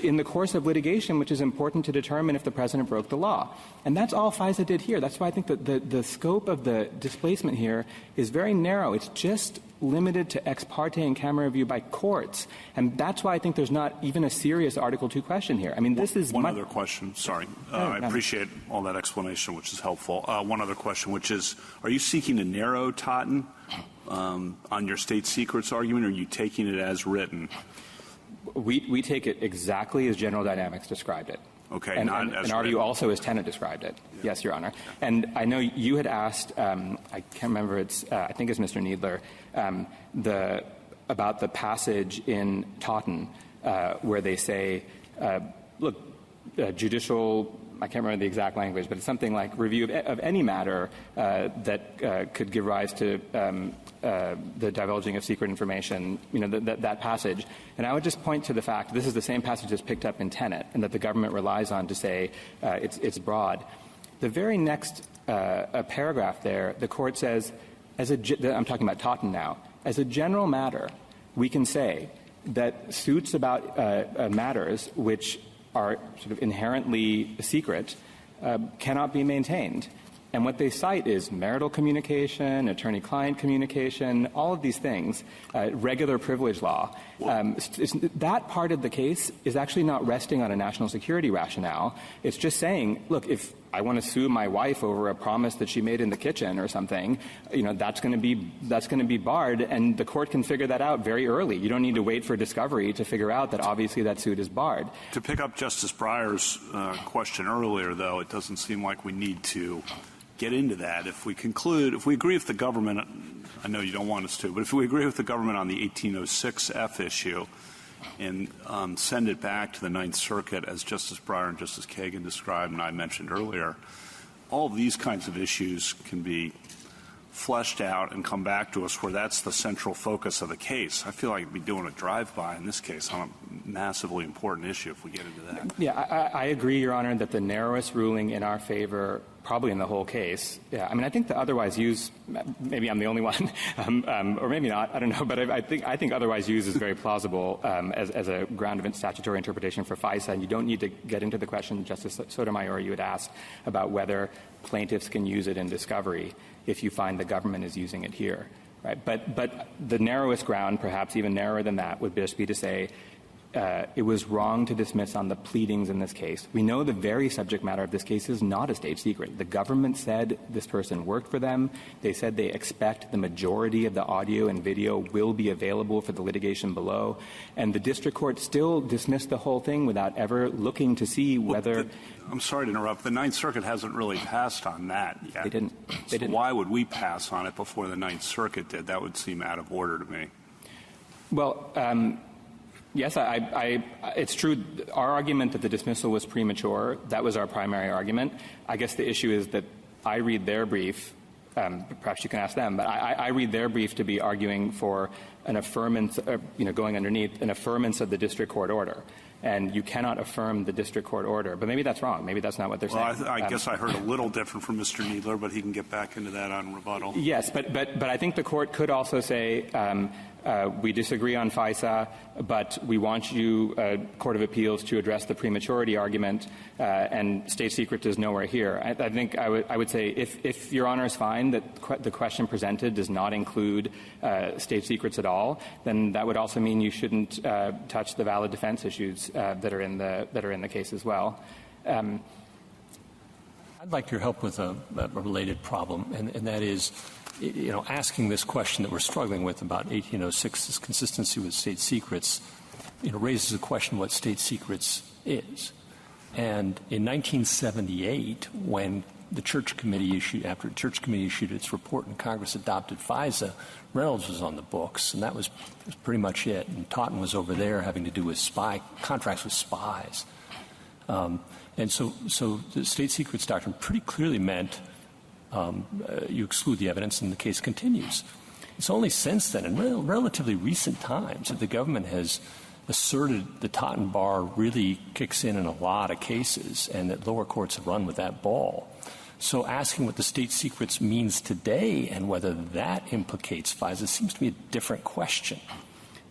in the course of litigation, which is important to determine if the president broke the law. And that's all FISA did here. That's why I think that the scope of the displacement here is very narrow. It's just limited to ex parte and camera review by courts. And that's why I think there's not even a serious Article II question here. I mean, this is one other question. Sorry. I appreciate all that explanation, which is helpful. One other question, which is, are you seeking to narrow Totten on your state secrets argument, or are you taking it as written? We take it exactly as General Dynamics described it. Okay. And our view also as Tenet described it. Yeah. Yes, Your Honor. And I know you had asked, I can't remember, I think it's Mr. Needler, about the passage in Totten where they say, look, judicial, I can't remember the exact language, but it's something like review of any matter that could give rise to the divulging of secret information, that passage. And I would just point to the fact this is the same passage that's picked up in Tenet and that the government relies on to say it's broad. The very next paragraph there, the court says, I'm talking about Totten now, as a general matter, we can say that suits about matters which are sort of inherently secret cannot be maintained. And what they cite is marital communication, attorney-client communication, all of these things, regular privilege law. That part of the case is actually not resting on a national security rationale. It's just saying, look, if I want to sue my wife over a promise that she made in the kitchen or something, that's going to be barred, and the court can figure that out very early. You don't need to wait for discovery to figure out that obviously that suit is barred. To pick up Justice Breyer's question earlier, though, it doesn't seem like we need to get into that. If we agree with the government, I know you don't want us to, but if we agree with the government on the 1806F issue and send it back to the Ninth Circuit, as Justice Breyer and Justice Kagan described and I mentioned earlier, all of these kinds of issues can be fleshed out and come back to us where that's the central focus of the case. I feel like I'd be doing a drive-by in this case on a massively important issue if we get into that. Yeah, I agree, Your Honor, that the narrowest ruling in our favor, probably in the whole case, yeah. I mean, I think the otherwise use, maybe I'm the only one, or maybe not, I don't know, but I think otherwise use is very plausible as a ground of statutory interpretation for FISA, and you don't need to get into the question, Justice Sotomayor, you had asked about whether plaintiffs can use it in discovery if you find the government is using it here. Right? But the narrowest ground, perhaps even narrower than that, would just be to say it was wrong to dismiss on the pleadings in this case. We know the very subject matter of this case is not a state secret. The government said this person worked for them. They said they expect the majority of the audio and video will be available for the litigation below. And the district court still dismissed the whole thing without ever looking to see whether I'm sorry to interrupt. The Ninth Circuit hasn't really passed on that yet. They didn't. Why would we pass on it before the Ninth Circuit did? That would seem out of order to me. Well, yes, it's true. Our argument that the dismissal was premature, that was our primary argument. I guess the issue is that I read their brief, perhaps you can ask them, but I read their brief to be arguing for an affirmance, going underneath, an affirmance of the district court order. And you cannot affirm the district court order. But maybe that's wrong. Maybe that's not what they're saying. Well, I guess I heard a little different from Mr. Needler, but he can get back into that on rebuttal. Yes, but I think the court could also say we disagree on FISA, but we want you, Court of Appeals, to address the prematurity argument, and state secret is nowhere here. I think I would say if Your Honors find that the question presented does not include state secrets at all, then that would also mean you shouldn't touch the valid defense issues that are in the case as well. I'd like your help with a related problem, and that is, asking this question that we're struggling with about 1806's consistency with state secrets, raises the question what state secrets is. And in 1978, when the Church Committee issued its report and Congress adopted FISA, Reynolds was on the books, and that was pretty much it. And Totten was over there having to do with contracts with spies. And so the state secrets doctrine pretty clearly meant you exclude the evidence and the case continues. It's only since then, in relatively recent times, that the government has asserted the Totten bar really kicks in a lot of cases and that lower courts have run with that ball. So asking what the state secrets means today and whether that implicates FISA seems to be a different question.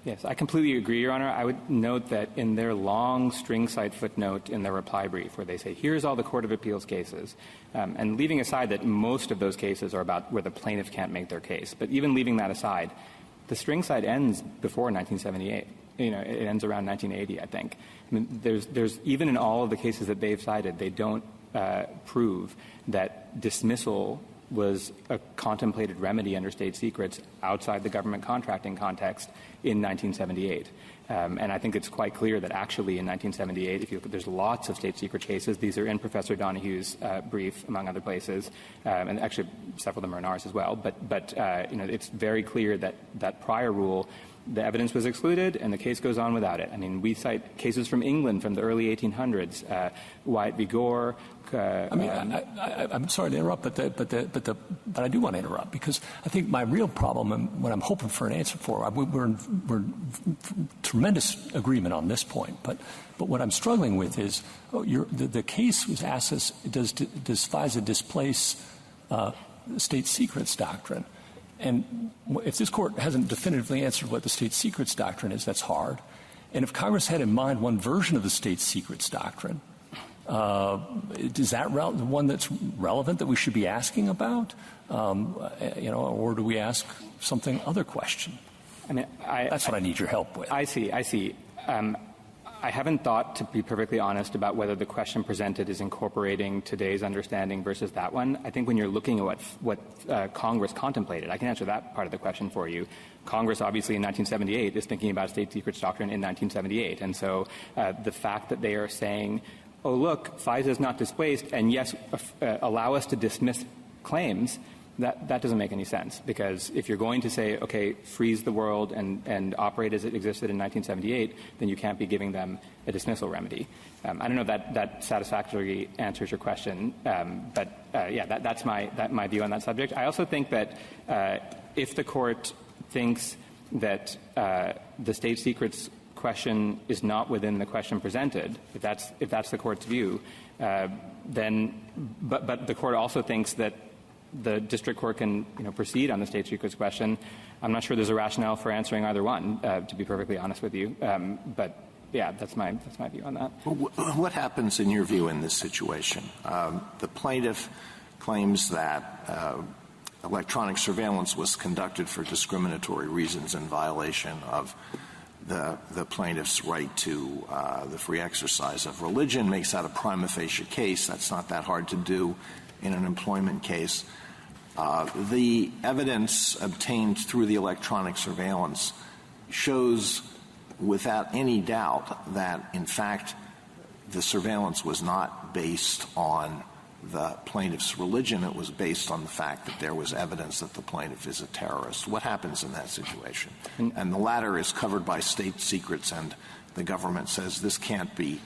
Yes, I completely agree, Your Honor. I would note that in their long string cite footnote in their reply brief where they say, here's all the Court of Appeals cases, and leaving aside that most of those cases are about where the plaintiff can't make their case, but even leaving that aside, the string cite ends before 1978. It ends around 1980, I think. I mean, there's even in all of the cases that they've cited, they don't prove that dismissal was a contemplated remedy under state secrets outside the government contracting context in 1978. And I think it's quite clear that actually in 1978, if you look there's lots of state secret cases. These are in Professor Donohue's brief, among other places, and actually several of them are in ours as well. But it's very clear that that prior rule, the evidence was excluded and the case goes on without it. I mean, we cite cases from England from the early 1800s, Wyatt v. Gore. I'm sorry to interrupt, but I do want to interrupt because I think my real problem and what I'm hoping for an answer for, we're in tremendous agreement on this point, but what I'm struggling with is the case was asked us, does FISA displace state secrets doctrine? And if this Court hasn't definitively answered what the state secrets doctrine is, that's hard. And if Congress had in mind one version of the state secrets doctrine, is that the one that's relevant that we should be asking about? Or do we ask something other question? I mean, that's what I need your help with. I see. I haven't thought, to be perfectly honest, about whether the question presented is incorporating today's understanding versus that one. I think when you're looking at what Congress contemplated, I can answer that part of the question for you. Congress, obviously, in 1978 is thinking about state secrets doctrine in 1978. And so the fact that they are saying, oh, look, FISA is not displaced, and yes, allow us to dismiss claims, that doesn't make any sense. Because if you're going to say, okay, freeze the world and operate as it existed in 1978, then you can't be giving them a dismissal remedy. I don't know if that satisfactorily answers your question, but that's my view on that subject. I also think that if the Court thinks that the state secrets question is not within the question presented, if that's the Court's view, then but the Court also thinks that the district court can proceed on the state secrets question. I'm not sure there's a rationale for answering either one, to be perfectly honest with you. But yeah, that's my view on that. What happens in your view in this situation? The plaintiff claims that electronic surveillance was conducted for discriminatory reasons in violation of the plaintiff's right to the free exercise of religion, makes that a prima facie case. That's not that hard to do in an employment case. The evidence obtained through the electronic surveillance shows without any doubt that, in fact, the surveillance was not based on the plaintiff's religion. It was based on the fact that there was evidence that the plaintiff is a terrorist. What happens in that situation? And the latter is covered by state secrets, and the government says this can't be,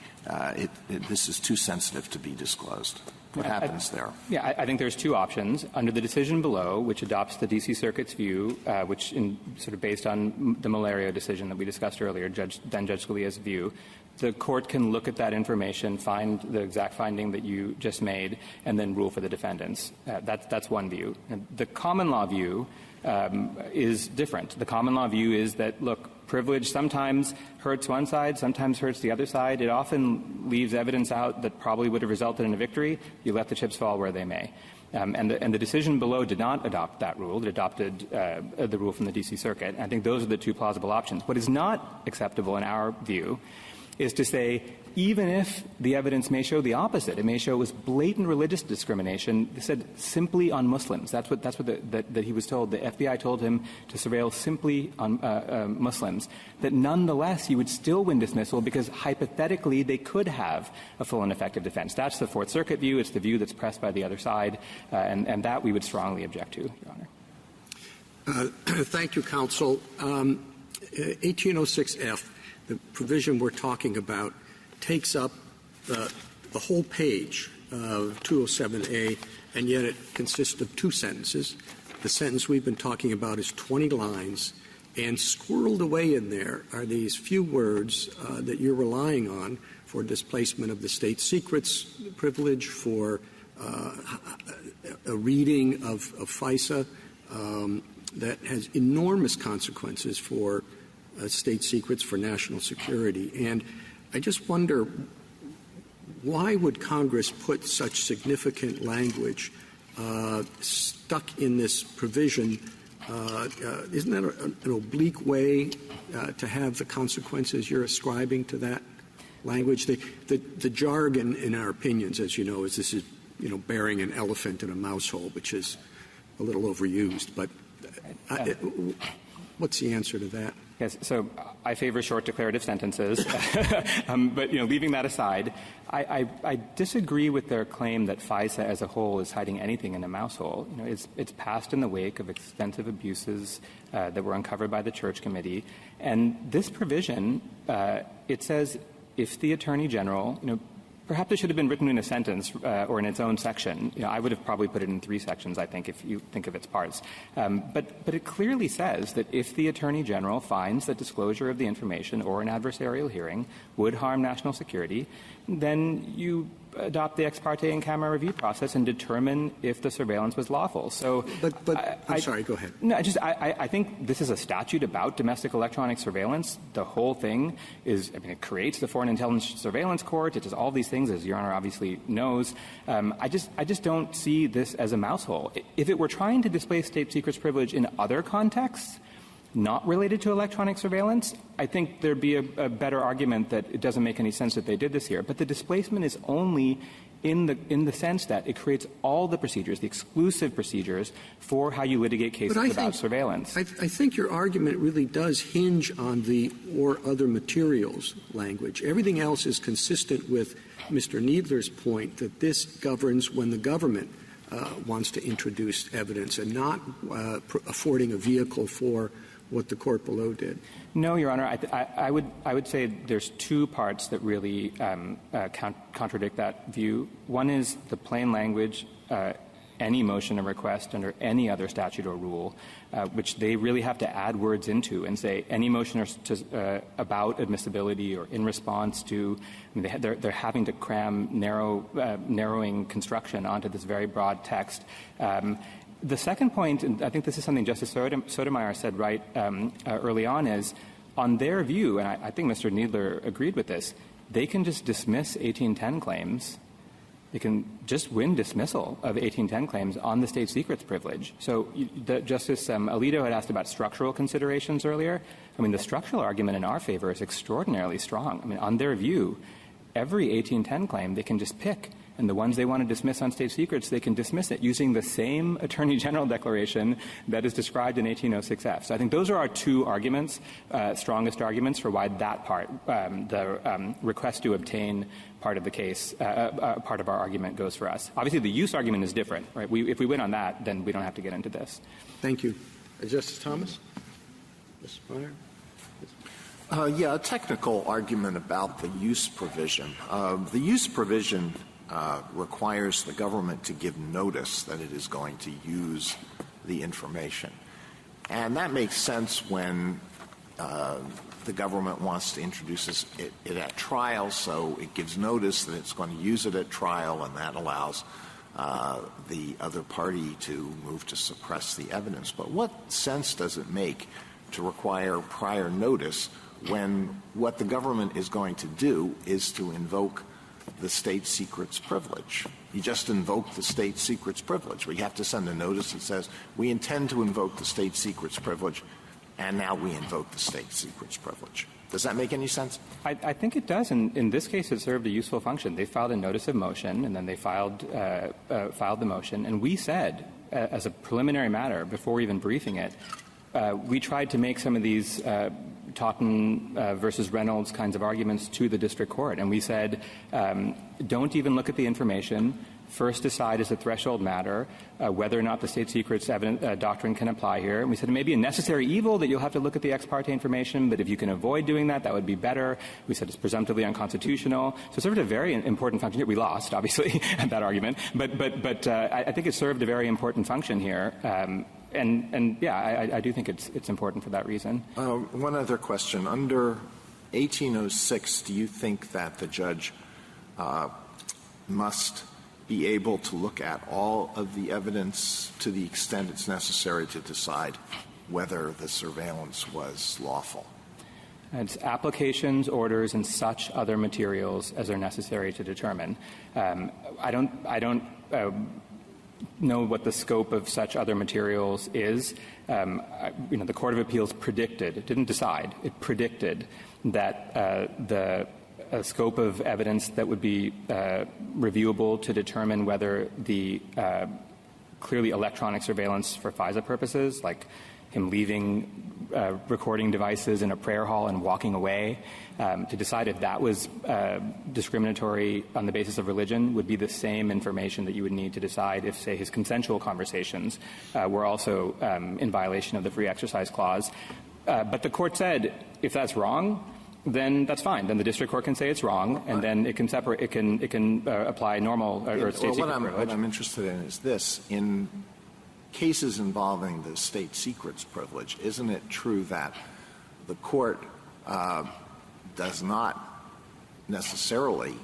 this is too sensitive to be disclosed. What happens there? Yeah, I think there's two options. Under the decision below, which adopts the D.C. Circuit's view, which sort of based on the Malario decision that we discussed earlier, Judge Scalia's view, the Court can look at that information, find the exact finding that you just made, and then rule for the defendants. That's one view. And the common law view is different. The common law view is that, look, privilege sometimes hurts one side, sometimes hurts the other side. It often leaves evidence out that probably would have resulted in a victory. You let the chips fall where they may. And the decision below did not adopt that rule. It adopted the rule from the D.C. Circuit. I think those are the two plausible options. What is not acceptable in our view is to say, even if the evidence may show the opposite, it may show it was blatant religious discrimination, they said simply on Muslims. That's what that he was told. The FBI told him to surveil simply on Muslims, that nonetheless he would still win dismissal because hypothetically they could have a full and effective defense. That's the Fourth Circuit view. It's the view that's pressed by the other side, and that we would strongly object to, Your Honor. Thank you, counsel. 1806F, the provision we're talking about, takes up the whole page of 207A, and yet it consists of two sentences. The sentence we've been talking about is 20 lines, And squirreled away in there are these few words that you're relying on for displacement of the state secrets privilege, for a reading of FISA that has enormous consequences for state secrets, for national security. And I just wonder, why would Congress put such significant language stuck in this provision? Isn't that an oblique way to have the consequences you're ascribing to that language? The jargon in our opinions, as you know, is this is, burying an elephant in a mouse hole, which is a little overused. But what's the answer to that? Yes, so I favor short declarative sentences. But, leaving that aside, I disagree with their claim that FISA as a whole is hiding anything in a mouse hole. It's passed in the wake of extensive abuses that were uncovered by the Church Committee. And this provision, it says if the Attorney General, perhaps it should have been written in a sentence or in its own section. I would have probably put it in 3 sections, I think, if you think of its parts. But it clearly says that if the Attorney General finds that disclosure of the information or an adversarial hearing would harm national security, then you adopt the ex parte in camera review process and determine if the surveillance was lawful. So, I'm sorry, go ahead. No, I think this is a statute about domestic electronic surveillance. The whole thing is, it creates the Foreign Intelligence Surveillance Court. It does all these things, as Your Honor obviously knows. I just don't see this as a mouse hole. If it were trying to displace state secrets privilege in other contexts, not related to electronic surveillance, I think there'd be a better argument that it doesn't make any sense that they did this here. But the displacement is only in the sense that it creates all the procedures, the exclusive procedures for how you litigate cases about surveillance. I think your argument really does hinge on the or other materials language. Everything else is consistent with Mr. Needler's point that this governs when the government wants to introduce evidence and not affording a vehicle for what the court below did. No, Your Honor. I would say there's 2 parts that really contradict that view. One is the plain language, any motion or request under any other statute or rule, which they really have to add words into and say any motion about admissibility or in response to. They're having to cram narrowing construction onto this very broad text. The second point, and I think this is something Justice Sotomayor said right early on, is on their view, and I think Mr. Needler agreed with this, they can just dismiss 1810 claims. They can just win dismissal of 1810 claims on the state secrets privilege. So Justice Alito had asked about structural considerations earlier. The structural argument in our favor is extraordinarily strong. On their view, every 1810 claim they can just pick. And the ones they want to dismiss on state secrets, they can dismiss it using the same Attorney General declaration that is described in 1806F. So I think those are our 2 arguments, strongest arguments for why that part, the request to obtain part of the case, part of our argument goes for us. Obviously, the use argument is different, right? If we win on that, then we don't have to get into this. Thank you. Justice Thomas? Ms. Meyer? A technical argument about the use provision. The use provision requires the government to give notice that it is going to use the information. And that makes sense when the government wants to introduce it at trial, so it gives notice that it's going to use it at trial, and that allows the other party to move to suppress the evidence. But what sense does it make to require prior notice when what the government is going to do is to invoke the state secrets privilege? You just invoke the state secrets privilege. We have to send a notice that says we intend to invoke the state secrets privilege, and now we invoke the state secrets privilege. Does that make any sense? I think it does. In this case, it served a useful function. They filed a notice of motion, and then they filed the motion. And we said, as a preliminary matter, before even briefing it, we tried to make some of these Totten versus Reynolds kinds of arguments to the district court. And we said, don't even look at the information. First decide as a threshold matter whether or not the state secrets doctrine can apply here. And we said it may be a necessary evil that you'll have to look at the ex parte information, but if you can avoid doing that, that would be better. We said it's presumptively unconstitutional. So it served a very important function here. We lost, obviously, that argument. But I think it served a very important function here. I do think it's important for that reason. One other question. Under 1806, do you think that the judge must be able to look at all of the evidence to the extent it's necessary to decide whether the surveillance was lawful? It's applications, orders, and such other materials as are necessary to determine. I don't know what the scope of such other materials is. The Court of Appeals predicted, it didn't decide, it predicted that the scope of evidence that would be reviewable to determine whether the clearly electronic surveillance for FISA purposes, like him leaving recording devices in a prayer hall and walking away, to decide if that was discriminatory on the basis of religion would be the same information that you would need to decide if, say, his consensual conversations were also in violation of the Free Exercise Clause. But the Court said, if that's wrong, then that's fine. Then the district court can say it's wrong, and then it can separate. It can apply normal or state secret privilege. What I'm interested in is this: in cases involving the state secrets privilege, isn't it true that the court does not necessarily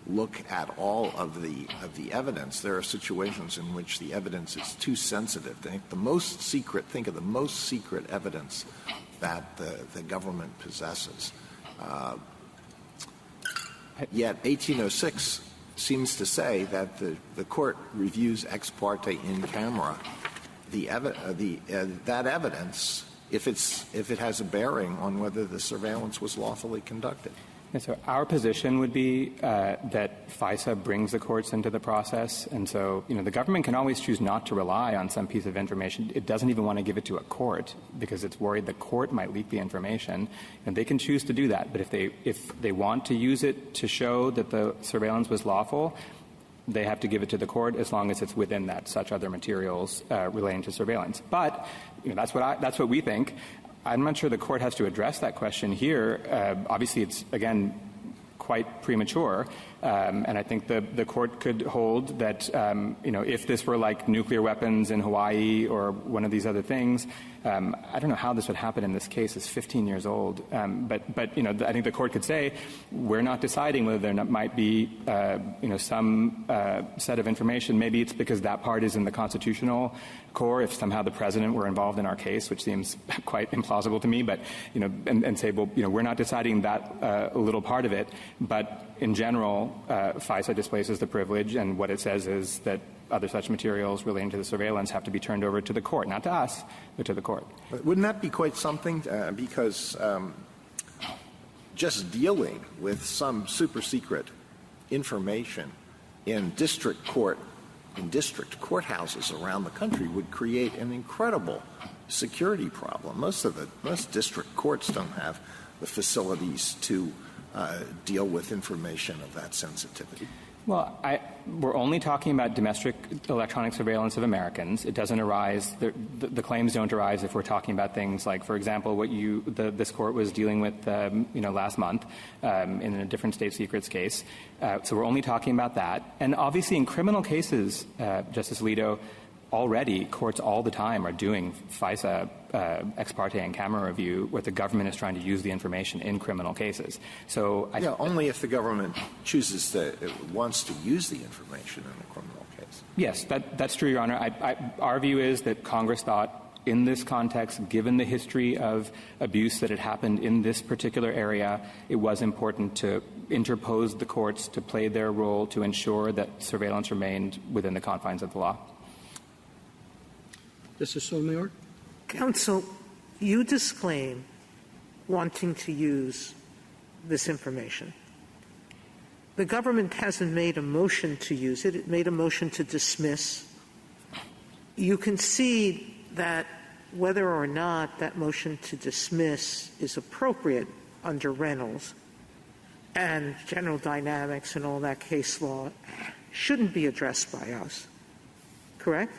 look at all of the evidence? There are situations in which the evidence is too sensitive. Think of the most secret evidence that the government possesses. Yet 1806 seems to say that the court reviews ex parte in camera that evidence if it has a bearing on whether the surveillance was lawfully conducted. And so our position would be that FISA brings the courts into the process, and so the government can always choose not to rely on some piece of information. It doesn't even want to give it to a court because it's worried the court might leak the information, and they can choose to do that. But if they want to use it to show that the surveillance was lawful, they have to give it to the court as long as it's within that such other materials relating to surveillance. But that's what we think. I'm not sure the court has to address that question here. Obviously, it's, again, quite premature. And I think the court could hold that, if this were like nuclear weapons in Hawaii or one of these other things, I don't know how this would happen in this case. It's 15 years old. But I think the court could say, we're not deciding whether there might be, some set of information. Maybe it's because that part is in the constitutional core, if somehow the president were involved in our case, which seems quite implausible to me, but, and say, well, we're not deciding that little part of it. But in general, FISA displaces the privilege, and what it says is that other such materials relating to the surveillance have to be turned over to the court, not to us, but to the court. But wouldn't that be quite something? Because just dealing with some super secret information in district courthouses around the country would create an incredible security problem. Most district courts don't have the facilities to deal with information of that sensitivity. Well, we're only talking about domestic electronic surveillance of Americans. It doesn't arise, the claims don't arise if we're talking about things like, for example, what this court was dealing with, last month in a different state secrets case. So we're only talking about that. And obviously in criminal cases, Justice Alito, already courts all the time are doing FISA ex parte and camera review where the government is trying to use the information in criminal cases. So only if the government wants to use the information in a criminal case. Yes, that's true, Your Honor. Our view is that Congress thought in this context, given the history of abuse that had happened in this particular area, it was important to interpose the courts to play their role to ensure that surveillance remained within the confines of the law. Justice Sotomayor? Counsel, you disclaim wanting to use this information. The government hasn't made a motion to use it. It made a motion to dismiss. You concede that whether or not that motion to dismiss is appropriate under Reynolds and general dynamics and all that case law shouldn't be addressed by us, correct?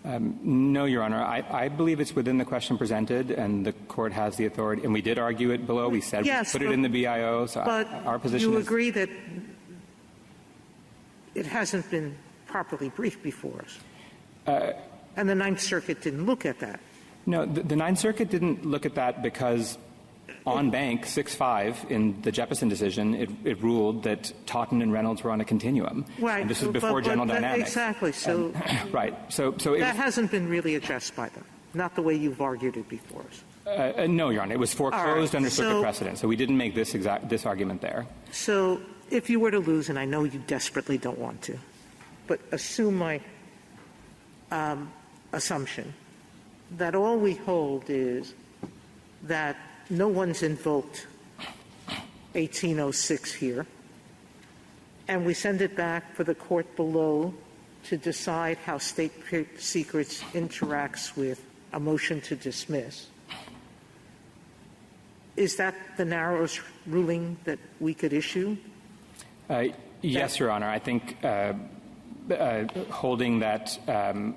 No, Your Honor. I believe it's within the question presented, and the court has the authority. And we did argue it below. We said yes, we put it in the BIO. So but our position you is agree that it hasn't been properly briefed before us. And the Ninth Circuit didn't look at that. No, the Ninth Circuit didn't look at that because on bank 6-5 in the Jeppesen decision, it ruled that Totten and Reynolds were on a continuum. Right. And this was before General Dynamics. Exactly. So right. So that hasn't been really addressed by them, not the way you've argued it before. No, Your Honor. It was foreclosed under circuit precedent, so we didn't make this argument there. So if you were to lose, and I know you desperately don't want to, but assume my assumption that all we hold is that no one's invoked 1806 here, and we send it back for the court below to decide how state secrets interacts with a motion to dismiss. Is that the narrowest ruling that we could issue? Yes, Your Honor. I think holding that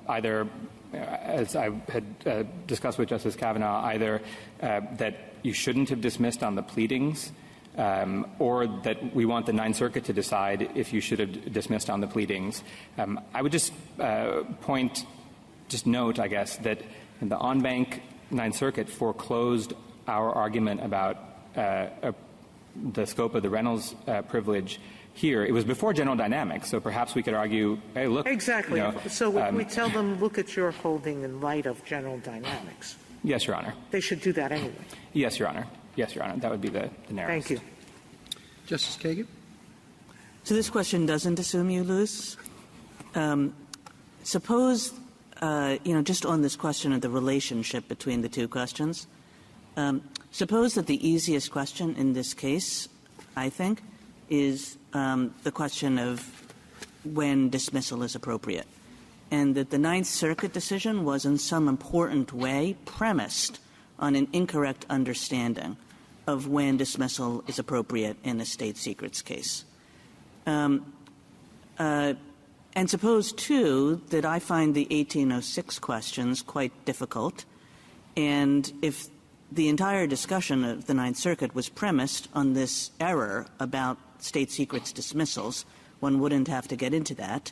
either, as I had discussed with Justice Kavanaugh, either that you shouldn't have dismissed on the pleadings or that we want the Ninth Circuit to decide if you should have dismissed on the pleadings. I would just note, I guess, that the en-banc Ninth Circuit foreclosed our argument about the scope of the Reynolds privilege here. It was before General Dynamics, so perhaps we could argue, hey, look. Exactly. So we tell them, look at your holding in light of General Dynamics. Yes, Your Honor. They should do that anyway. Yes, Your Honor. Yes, Your Honor. That would be the narrowest. Thank you. Justice Kagan? So this question doesn't assume you lose. Suppose, just on this question of the relationship between the two questions, suppose that the easiest question in this case, I think, is the question of when dismissal is appropriate, and that the Ninth Circuit decision was in some important way premised on an incorrect understanding of when dismissal is appropriate in a state secrets case. And suppose, too, that I find the 1806 questions quite difficult, and if the entire discussion of the Ninth Circuit was premised on this error about state secrets dismissals, one wouldn't have to get into that.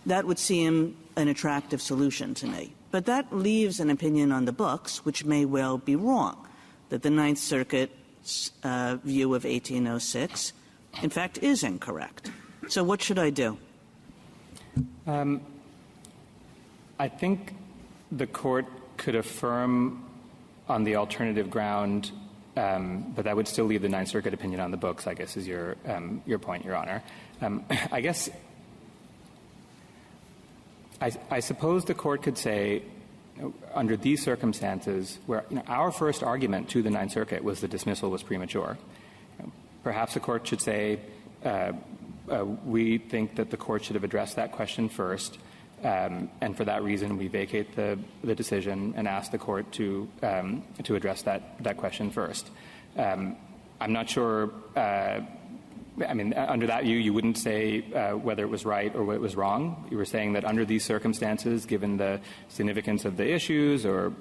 That would seem an attractive solution to me. But that leaves an opinion on the books, which may well be wrong, that the Ninth Circuit's view of 1806, in fact, is incorrect. So what should I do? I think the court could affirm on the alternative ground, but that would still leave the Ninth Circuit opinion on the books, I guess, is your point, Your Honor. I guess I suppose the court could say, under these circumstances, where our first argument to the Ninth Circuit was the dismissal was premature, perhaps the court should say, we think that the court should have addressed that question first, and for that reason we vacate the decision and ask the court to address that question first. I'm not sure. Under that view, you wouldn't say whether it was right or it was wrong. You were saying that under these circumstances, given the significance of the issues or,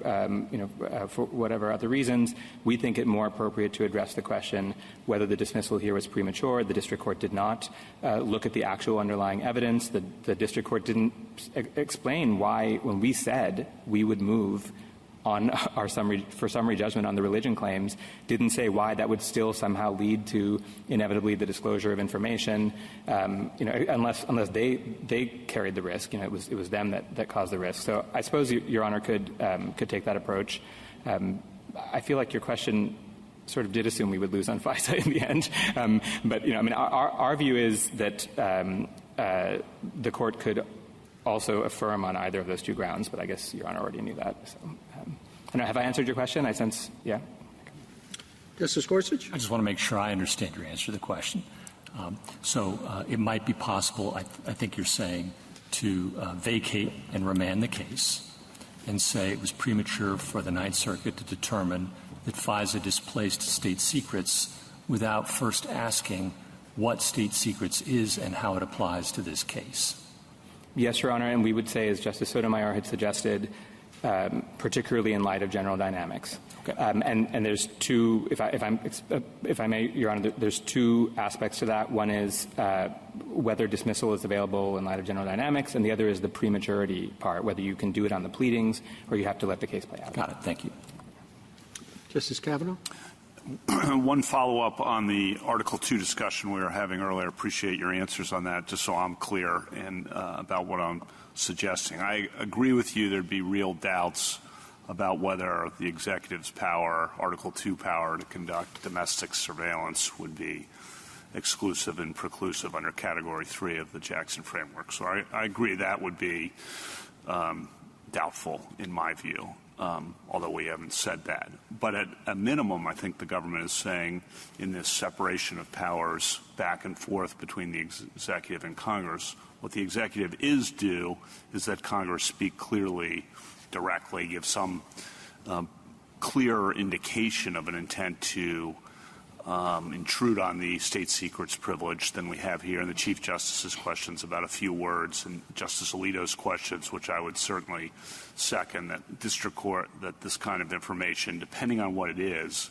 for whatever other reasons, we think it more appropriate to address the question whether the dismissal here was premature. The district court did not look at the actual underlying evidence. The district court didn't explain why, when we said we would move on our summary judgment on the religion claims, didn't say why that would still somehow lead to inevitably the disclosure of information, unless they carried the risk. It was them that caused the risk. So I suppose Your Honor could take that approach. I feel like your question sort of did assume we would lose on FISA in the end. Our view is that the court could also affirm on either of those two grounds, but I guess Your Honor already knew that. So, have I answered your question? I sense, yeah. Justice Gorsuch? I just want to make sure I understand your answer to the question. It might be possible, I think you're saying, to vacate and remand the case and say it was premature for the Ninth Circuit to determine that FISA displaced state secrets without first asking what state secrets is and how it applies to this case. Yes, Your Honor, and we would say, as Justice Sotomayor had suggested, particularly in light of general dynamics. Okay. And there's two, if I may, Your Honor, there's two aspects to that. One is whether dismissal is available in light of general dynamics, and the other is the prematurity part, whether you can do it on the pleadings or you have to let the case play out. Got it. Thank you. Justice Kavanaugh? One follow-up on the Article 2 discussion we were having earlier. Appreciate your answers on that, just so I'm clear and about what I'm suggesting. I agree with you there'd be real doubts about whether the executive's power, Article 2 power to conduct domestic surveillance would be exclusive and preclusive under Category 3 of the Jackson Framework. So I agree that would be doubtful in my view, although we haven't said that. But at a minimum, I think the government is saying in this separation of powers back and forth between the executive and Congress, what the executive is due is that Congress speak clearly, directly, give some clearer indication of an intent to intrude on the state secrets privilege than we have here in the Chief Justice's questions about a few words and Justice Alito's questions, which I would certainly second, that district court, that this kind of information, depending on what it is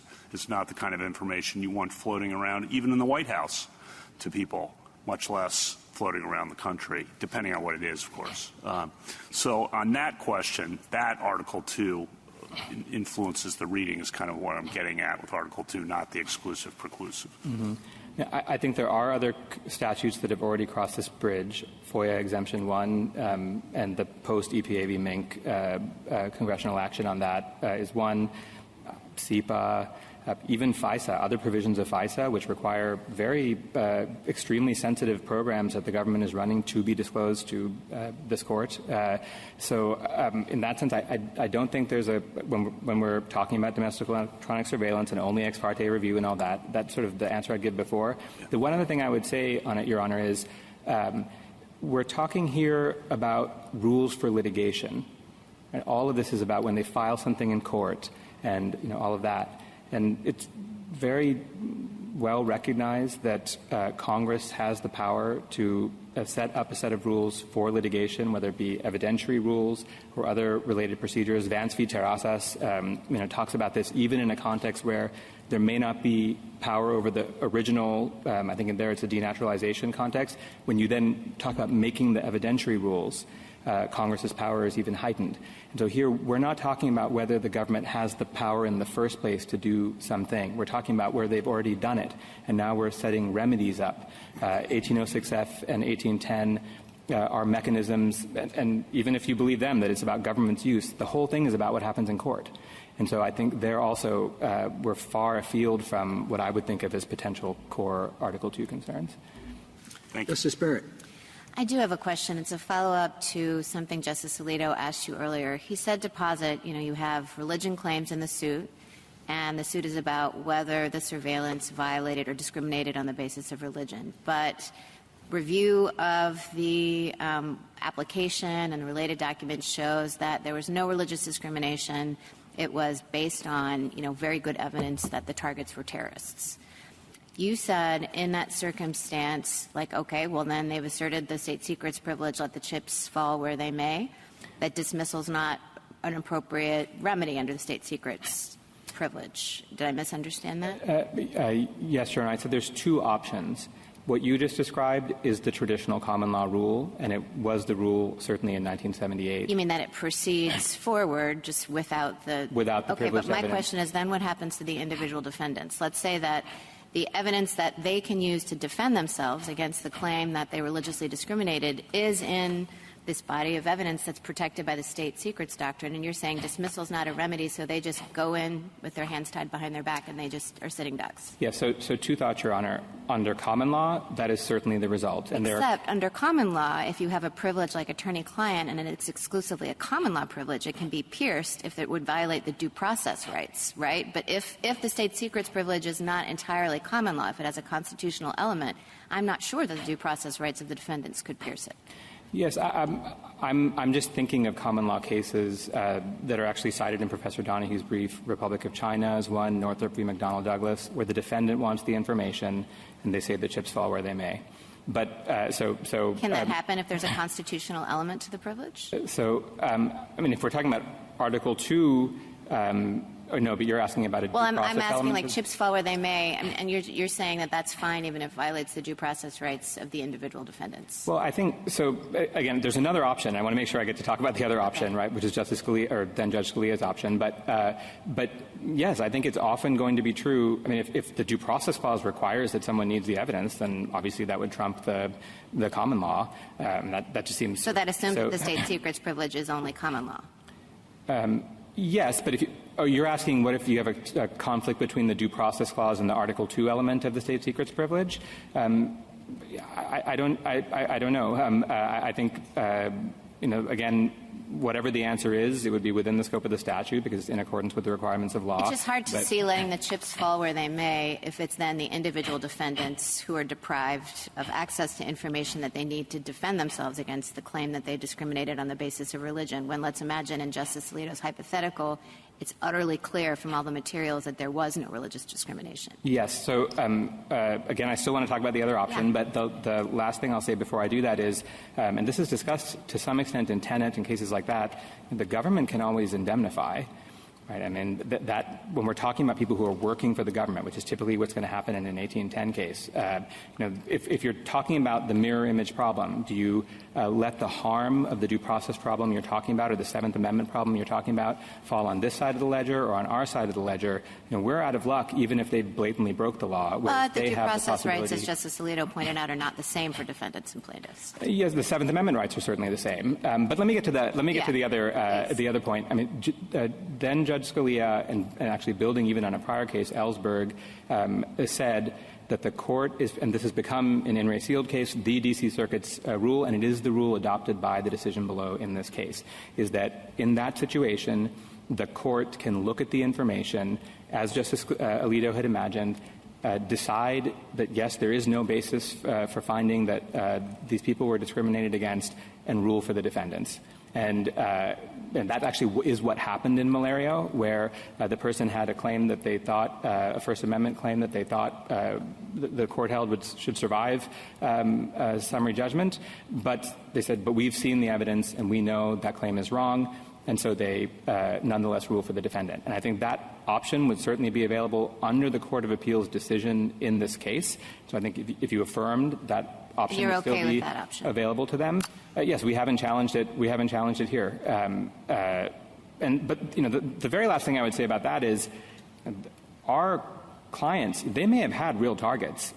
not the kind of information you want floating around, even in the White House, to people, much less floating around the country, depending on what it is, of course. So on that question, that Article 2 influences the reading is kind of what I'm getting at with Article 2, not the exclusive preclusive. Mm-hmm. Yeah, I think there are other statutes that have already crossed this bridge. FOIA Exemption 1 and the post-EPA v. Mink congressional action on that is one. SEPA, even FISA, other provisions of FISA, which require very extremely sensitive programs that the government is running to be disclosed to this court. So in that sense, I don't think there's when we're talking about domestic electronic surveillance and only ex parte review and all that, that's sort of the answer I give before. The one other thing I would say on it, Your Honor, is we're talking here about rules for litigation. And all of this is about when they file something in court and, all of that. And it's very well recognized that Congress has the power to set up a set of rules for litigation, whether it be evidentiary rules or other related procedures. Vance v. Terrazas, talks about this even in a context where there may not be power over the original, I think in there it's a denaturalization context. When you then talk about making the evidentiary rules, Congress's power is even heightened. And so here we're not talking about whether the government has the power in the first place to do something. We're talking about where they've already done it, and now we're setting remedies up. 1806F and 1810 are mechanisms, and even if you believe them that it's about government's use, the whole thing is about what happens in court. And so I think they're also we're far afield from what I would think of as potential core Article 2 concerns. Thank you. Justice Barrett. I do have a question. It's a follow-up to something Justice Alito asked you earlier. He said to posit, you have religion claims in the suit, and the suit is about whether the surveillance violated or discriminated on the basis of religion. But review of the application and the related documents shows that there was no religious discrimination. It was based on, very good evidence that the targets were terrorists. You said in that circumstance, okay, well, then they've asserted the state secrets privilege, let the chips fall where they may, that dismissal is not an appropriate remedy under the state secrets privilege. Did I misunderstand that? Yes, Your Honor. I said there's two options. What you just described is the traditional common law rule, and it was the rule certainly in 1978. You mean that it proceeds forward just without the privileged Okay, but my evidence. question is then what happens to the individual defendants? Let's say that the evidence that they can use to defend themselves against the claim that they religiously discriminated is in this body of evidence that's protected by the state secrets doctrine, and you're saying dismissal is not a remedy, so they just go in with their hands tied behind their back and they just are sitting ducks. Yeah, so two thoughts, Your Honor. Under common law, that is certainly the result. And Except under common law, if you have a privilege like attorney-client and it's exclusively a common law privilege, it can be pierced if it would violate the due process rights, right? But if the state secrets privilege is not entirely common law, if it has a constitutional element, I'm not sure that the due process rights of the defendants could pierce it. Yes, I'm just thinking of common law cases that are actually cited in Professor Donohue's brief. Republic of China is one, Northrop v. McDonnell Douglas, where the defendant wants the information and they say the chips fall where they may. But so can that happen if there's a constitutional element to the privilege? So if we're talking about Article 2 or no, but you're asking about a due process I'm asking, element? like, chips fall where they may, and you're saying that that's fine even if it violates the due process rights of the individual defendants. Well, I think so. Again, there's another option. I want to make sure I get to talk about the other option, right, which is Justice Scalia or then Judge Scalia's option. But yes, I think it's often going to be true. I mean, if the due process clause requires that someone needs the evidence, then obviously that would trump the common law. That just seems so. That assumes that the state secrets privilege is only common law. Yes, but you're asking what if you have a conflict between the due process clause and the Article 2 element of the state secrets privilege? I don't know. I think again, whatever the answer is, it would be within the scope of the statute because it's in accordance with the requirements of law. It's just hard to see letting the chips fall where they may if it's then the individual defendants who are deprived of access to information that they need to defend themselves against the claim that they discriminated on the basis of religion, when let's imagine in Justice Alito's hypothetical, it's utterly clear from all the materials that there was no religious discrimination. Yes. So, again, I still want to talk about the other option, but the last thing I'll say before I do that is, and this is discussed to some extent in Tenet and cases like that, the government can always indemnify. Right. I mean, that when we're talking about people who are working for the government, which is typically what's going to happen in an 1810 case, if you're talking about the mirror image problem, do you let the harm of the due process problem you're talking about or the Seventh Amendment problem you're talking about fall on this side of the ledger or on our side of the ledger? We're out of luck even if they blatantly broke the law. The due process rights, as Justice Alito pointed out, are not the same for defendants and plaintiffs. Yes, the Seventh Amendment rights are certainly the same. But let me get to the other point. I mean, then Judge Scalia, and actually building even on a prior case, Ellsberg, said that the court is, and this has become an In re Sealed case, the D.C. Circuit's rule, and it is the rule adopted by the decision below in this case, is that in that situation, the court can look at the information, as Justice Alito had imagined, decide that, yes, there is no basis for finding that these people were discriminated against, and rule for the defendants. And that actually is what happened in Malario, where the person had a claim that they thought, a First Amendment claim that they thought the court held should survive summary judgment. But they said, but we've seen the evidence and we know that claim is wrong. And so they nonetheless rule for the defendant. And I think that option would certainly be available under the Court of Appeals decision in this case. So I think if you affirmed that option would still be available to them. Yes, we haven't challenged it. We haven't challenged it here. But the very last thing I would say about that is our clients, they may have had real targets,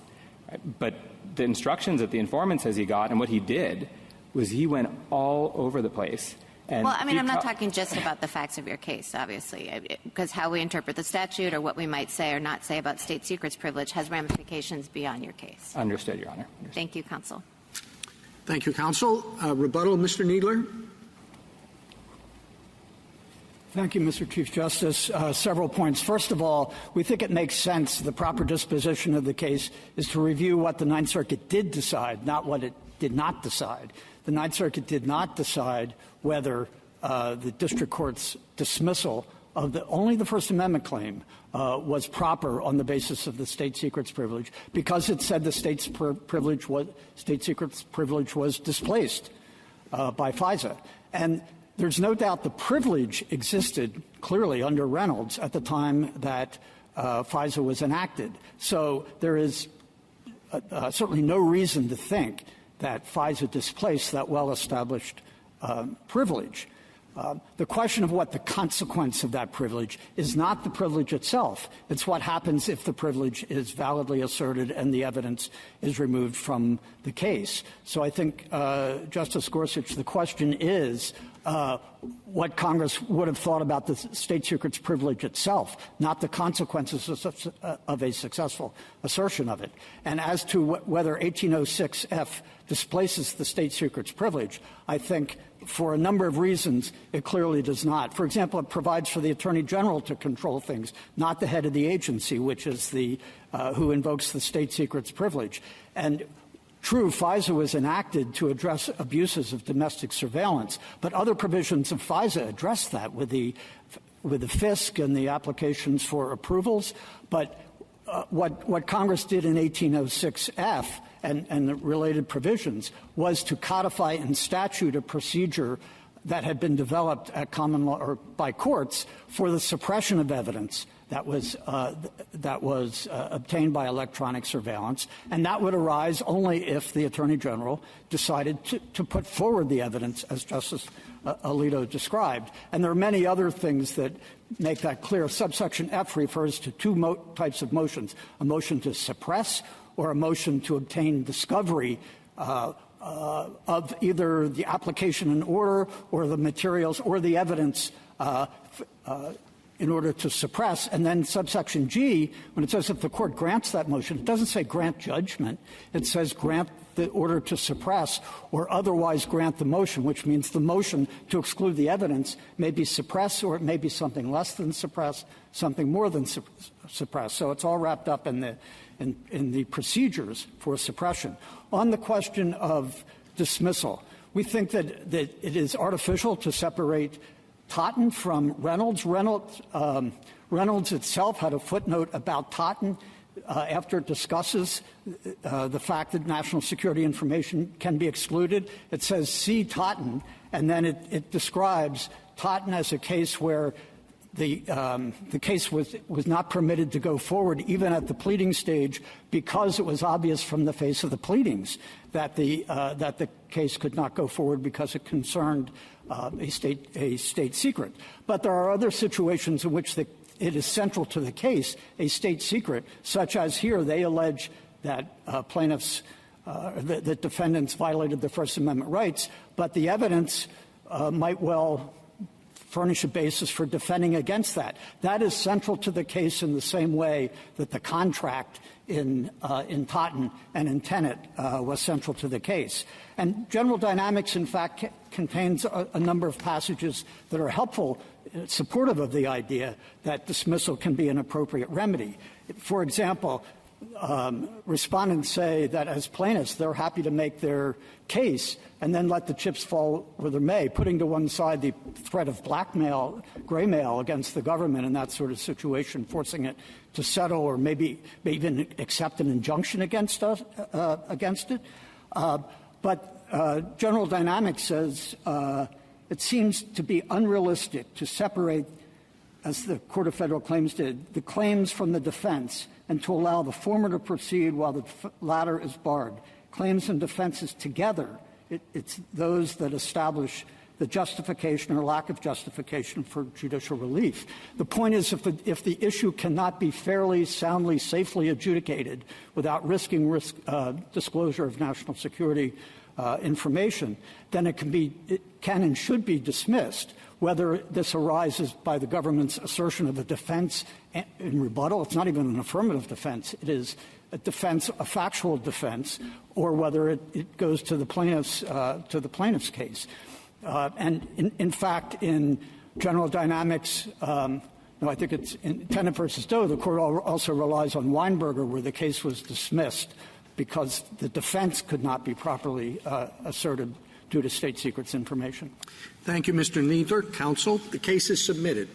right? But the instructions that the informant says he got and what he did was he went all over the place. And well, I mean, I'm not talking just about the facts of your case, obviously, because how we interpret the statute or what we might say or not say about state secrets privilege has ramifications beyond your case. Understood, Your Honor. Understood. Thank you, counsel. Thank you, counsel. Rebuttal, Mr. Kneedler. Thank you, Mr. Chief Justice. Several points. First of all, we think it makes sense the proper disposition of the case is to review what the Ninth Circuit did decide, not what it did not decide. The Ninth Circuit did not decide whether the district court's dismissal of only the First Amendment claim was proper on the basis of the state secrets privilege, because it said the state secrets privilege was displaced by FISA. And there's no doubt the privilege existed clearly under Reynolds at the time that FISA was enacted. So there is certainly no reason to think that FISA displaced that well-established privilege. The question of what the consequence of that privilege is not the privilege itself. It's what happens if the privilege is validly asserted and the evidence is removed from the case. So I think, Justice Gorsuch, the question is what Congress would have thought about the state secrets privilege itself, not the consequences of a successful assertion of it. And as to whether 1806F displaces the state secrets privilege, I think for a number of reasons it clearly does not. For example, it provides for the Attorney General to control things, not the head of the agency, which is who invokes the state secrets privilege. And true, FISA was enacted to address abuses of domestic surveillance, but other provisions of FISA address that with the FISC and the applications for approvals. But what Congress did in 1806F and the related provisions was to codify in statute a procedure that had been developed at common law or by courts for the suppression of evidence that was obtained by electronic surveillance, and that would arise only if the Attorney General decided to put forward the evidence, as Justice Alito described. And there are many other things that make that clear. Subsection F refers to two types of motions: a motion to suppress or a motion to obtain discovery of either the application in order or the materials or the evidence in order to suppress. And then subsection G, when it says if the court grants that motion, it doesn't say grant judgment. It says grant the order to suppress or otherwise grant the motion, which means the motion to exclude the evidence may be suppressed, or it may be something less than suppressed, something more than suppressed. So it's all wrapped up in the procedures for suppression. On the question of dismissal, we think that it is artificial to separate Totten from Reynolds. Reynolds itself had a footnote about Totten after it discusses the fact that national security information can be excluded. It says, see Totten, and then it describes Totten as a case where the case was not permitted to go forward even at the pleading stage because it was obvious from the face of the pleadings that the case could not go forward because it concerned a state secret. But there are other situations in which it is central to the case, a state secret, such as here they allege that plaintiffs, that defendants violated their First Amendment rights, but the evidence might well furnish a basis for defending against that. That is central to the case in the same way that the contract in Totten and in Tenet was central to the case. And General Dynamics, in fact, contains a number of passages that are helpful, supportive of the idea that dismissal can be an appropriate remedy. For example, respondents say that as plaintiffs, they're happy to make their case and then let the chips fall where they may, putting to one side the threat of blackmail, gray mail against the government in that sort of situation, forcing it to settle or maybe even accept an injunction against it. But General Dynamics says it seems to be unrealistic to separate, as the Court of Federal Claims did, the claims from the defense and to allow the former to proceed while the latter is barred. Claims and defenses together, it's those that establish the justification or lack of justification for judicial relief. The point is, if the issue cannot be fairly, soundly, safely adjudicated without risking disclosure of national security information, then it can and should be dismissed. Whether this arises by the government's assertion of a defense in rebuttal, it's not even an affirmative defense, it is a defense, a factual defense, or whether it goes to the plaintiff's case. And in fact, in General Dynamics, I think it's in Tenet versus Doe, the court also relies on Weinberger, where the case was dismissed because the defense could not be properly asserted due to state secrets information. Thank you, Mr. Kneedler. Counsel, the case is submitted.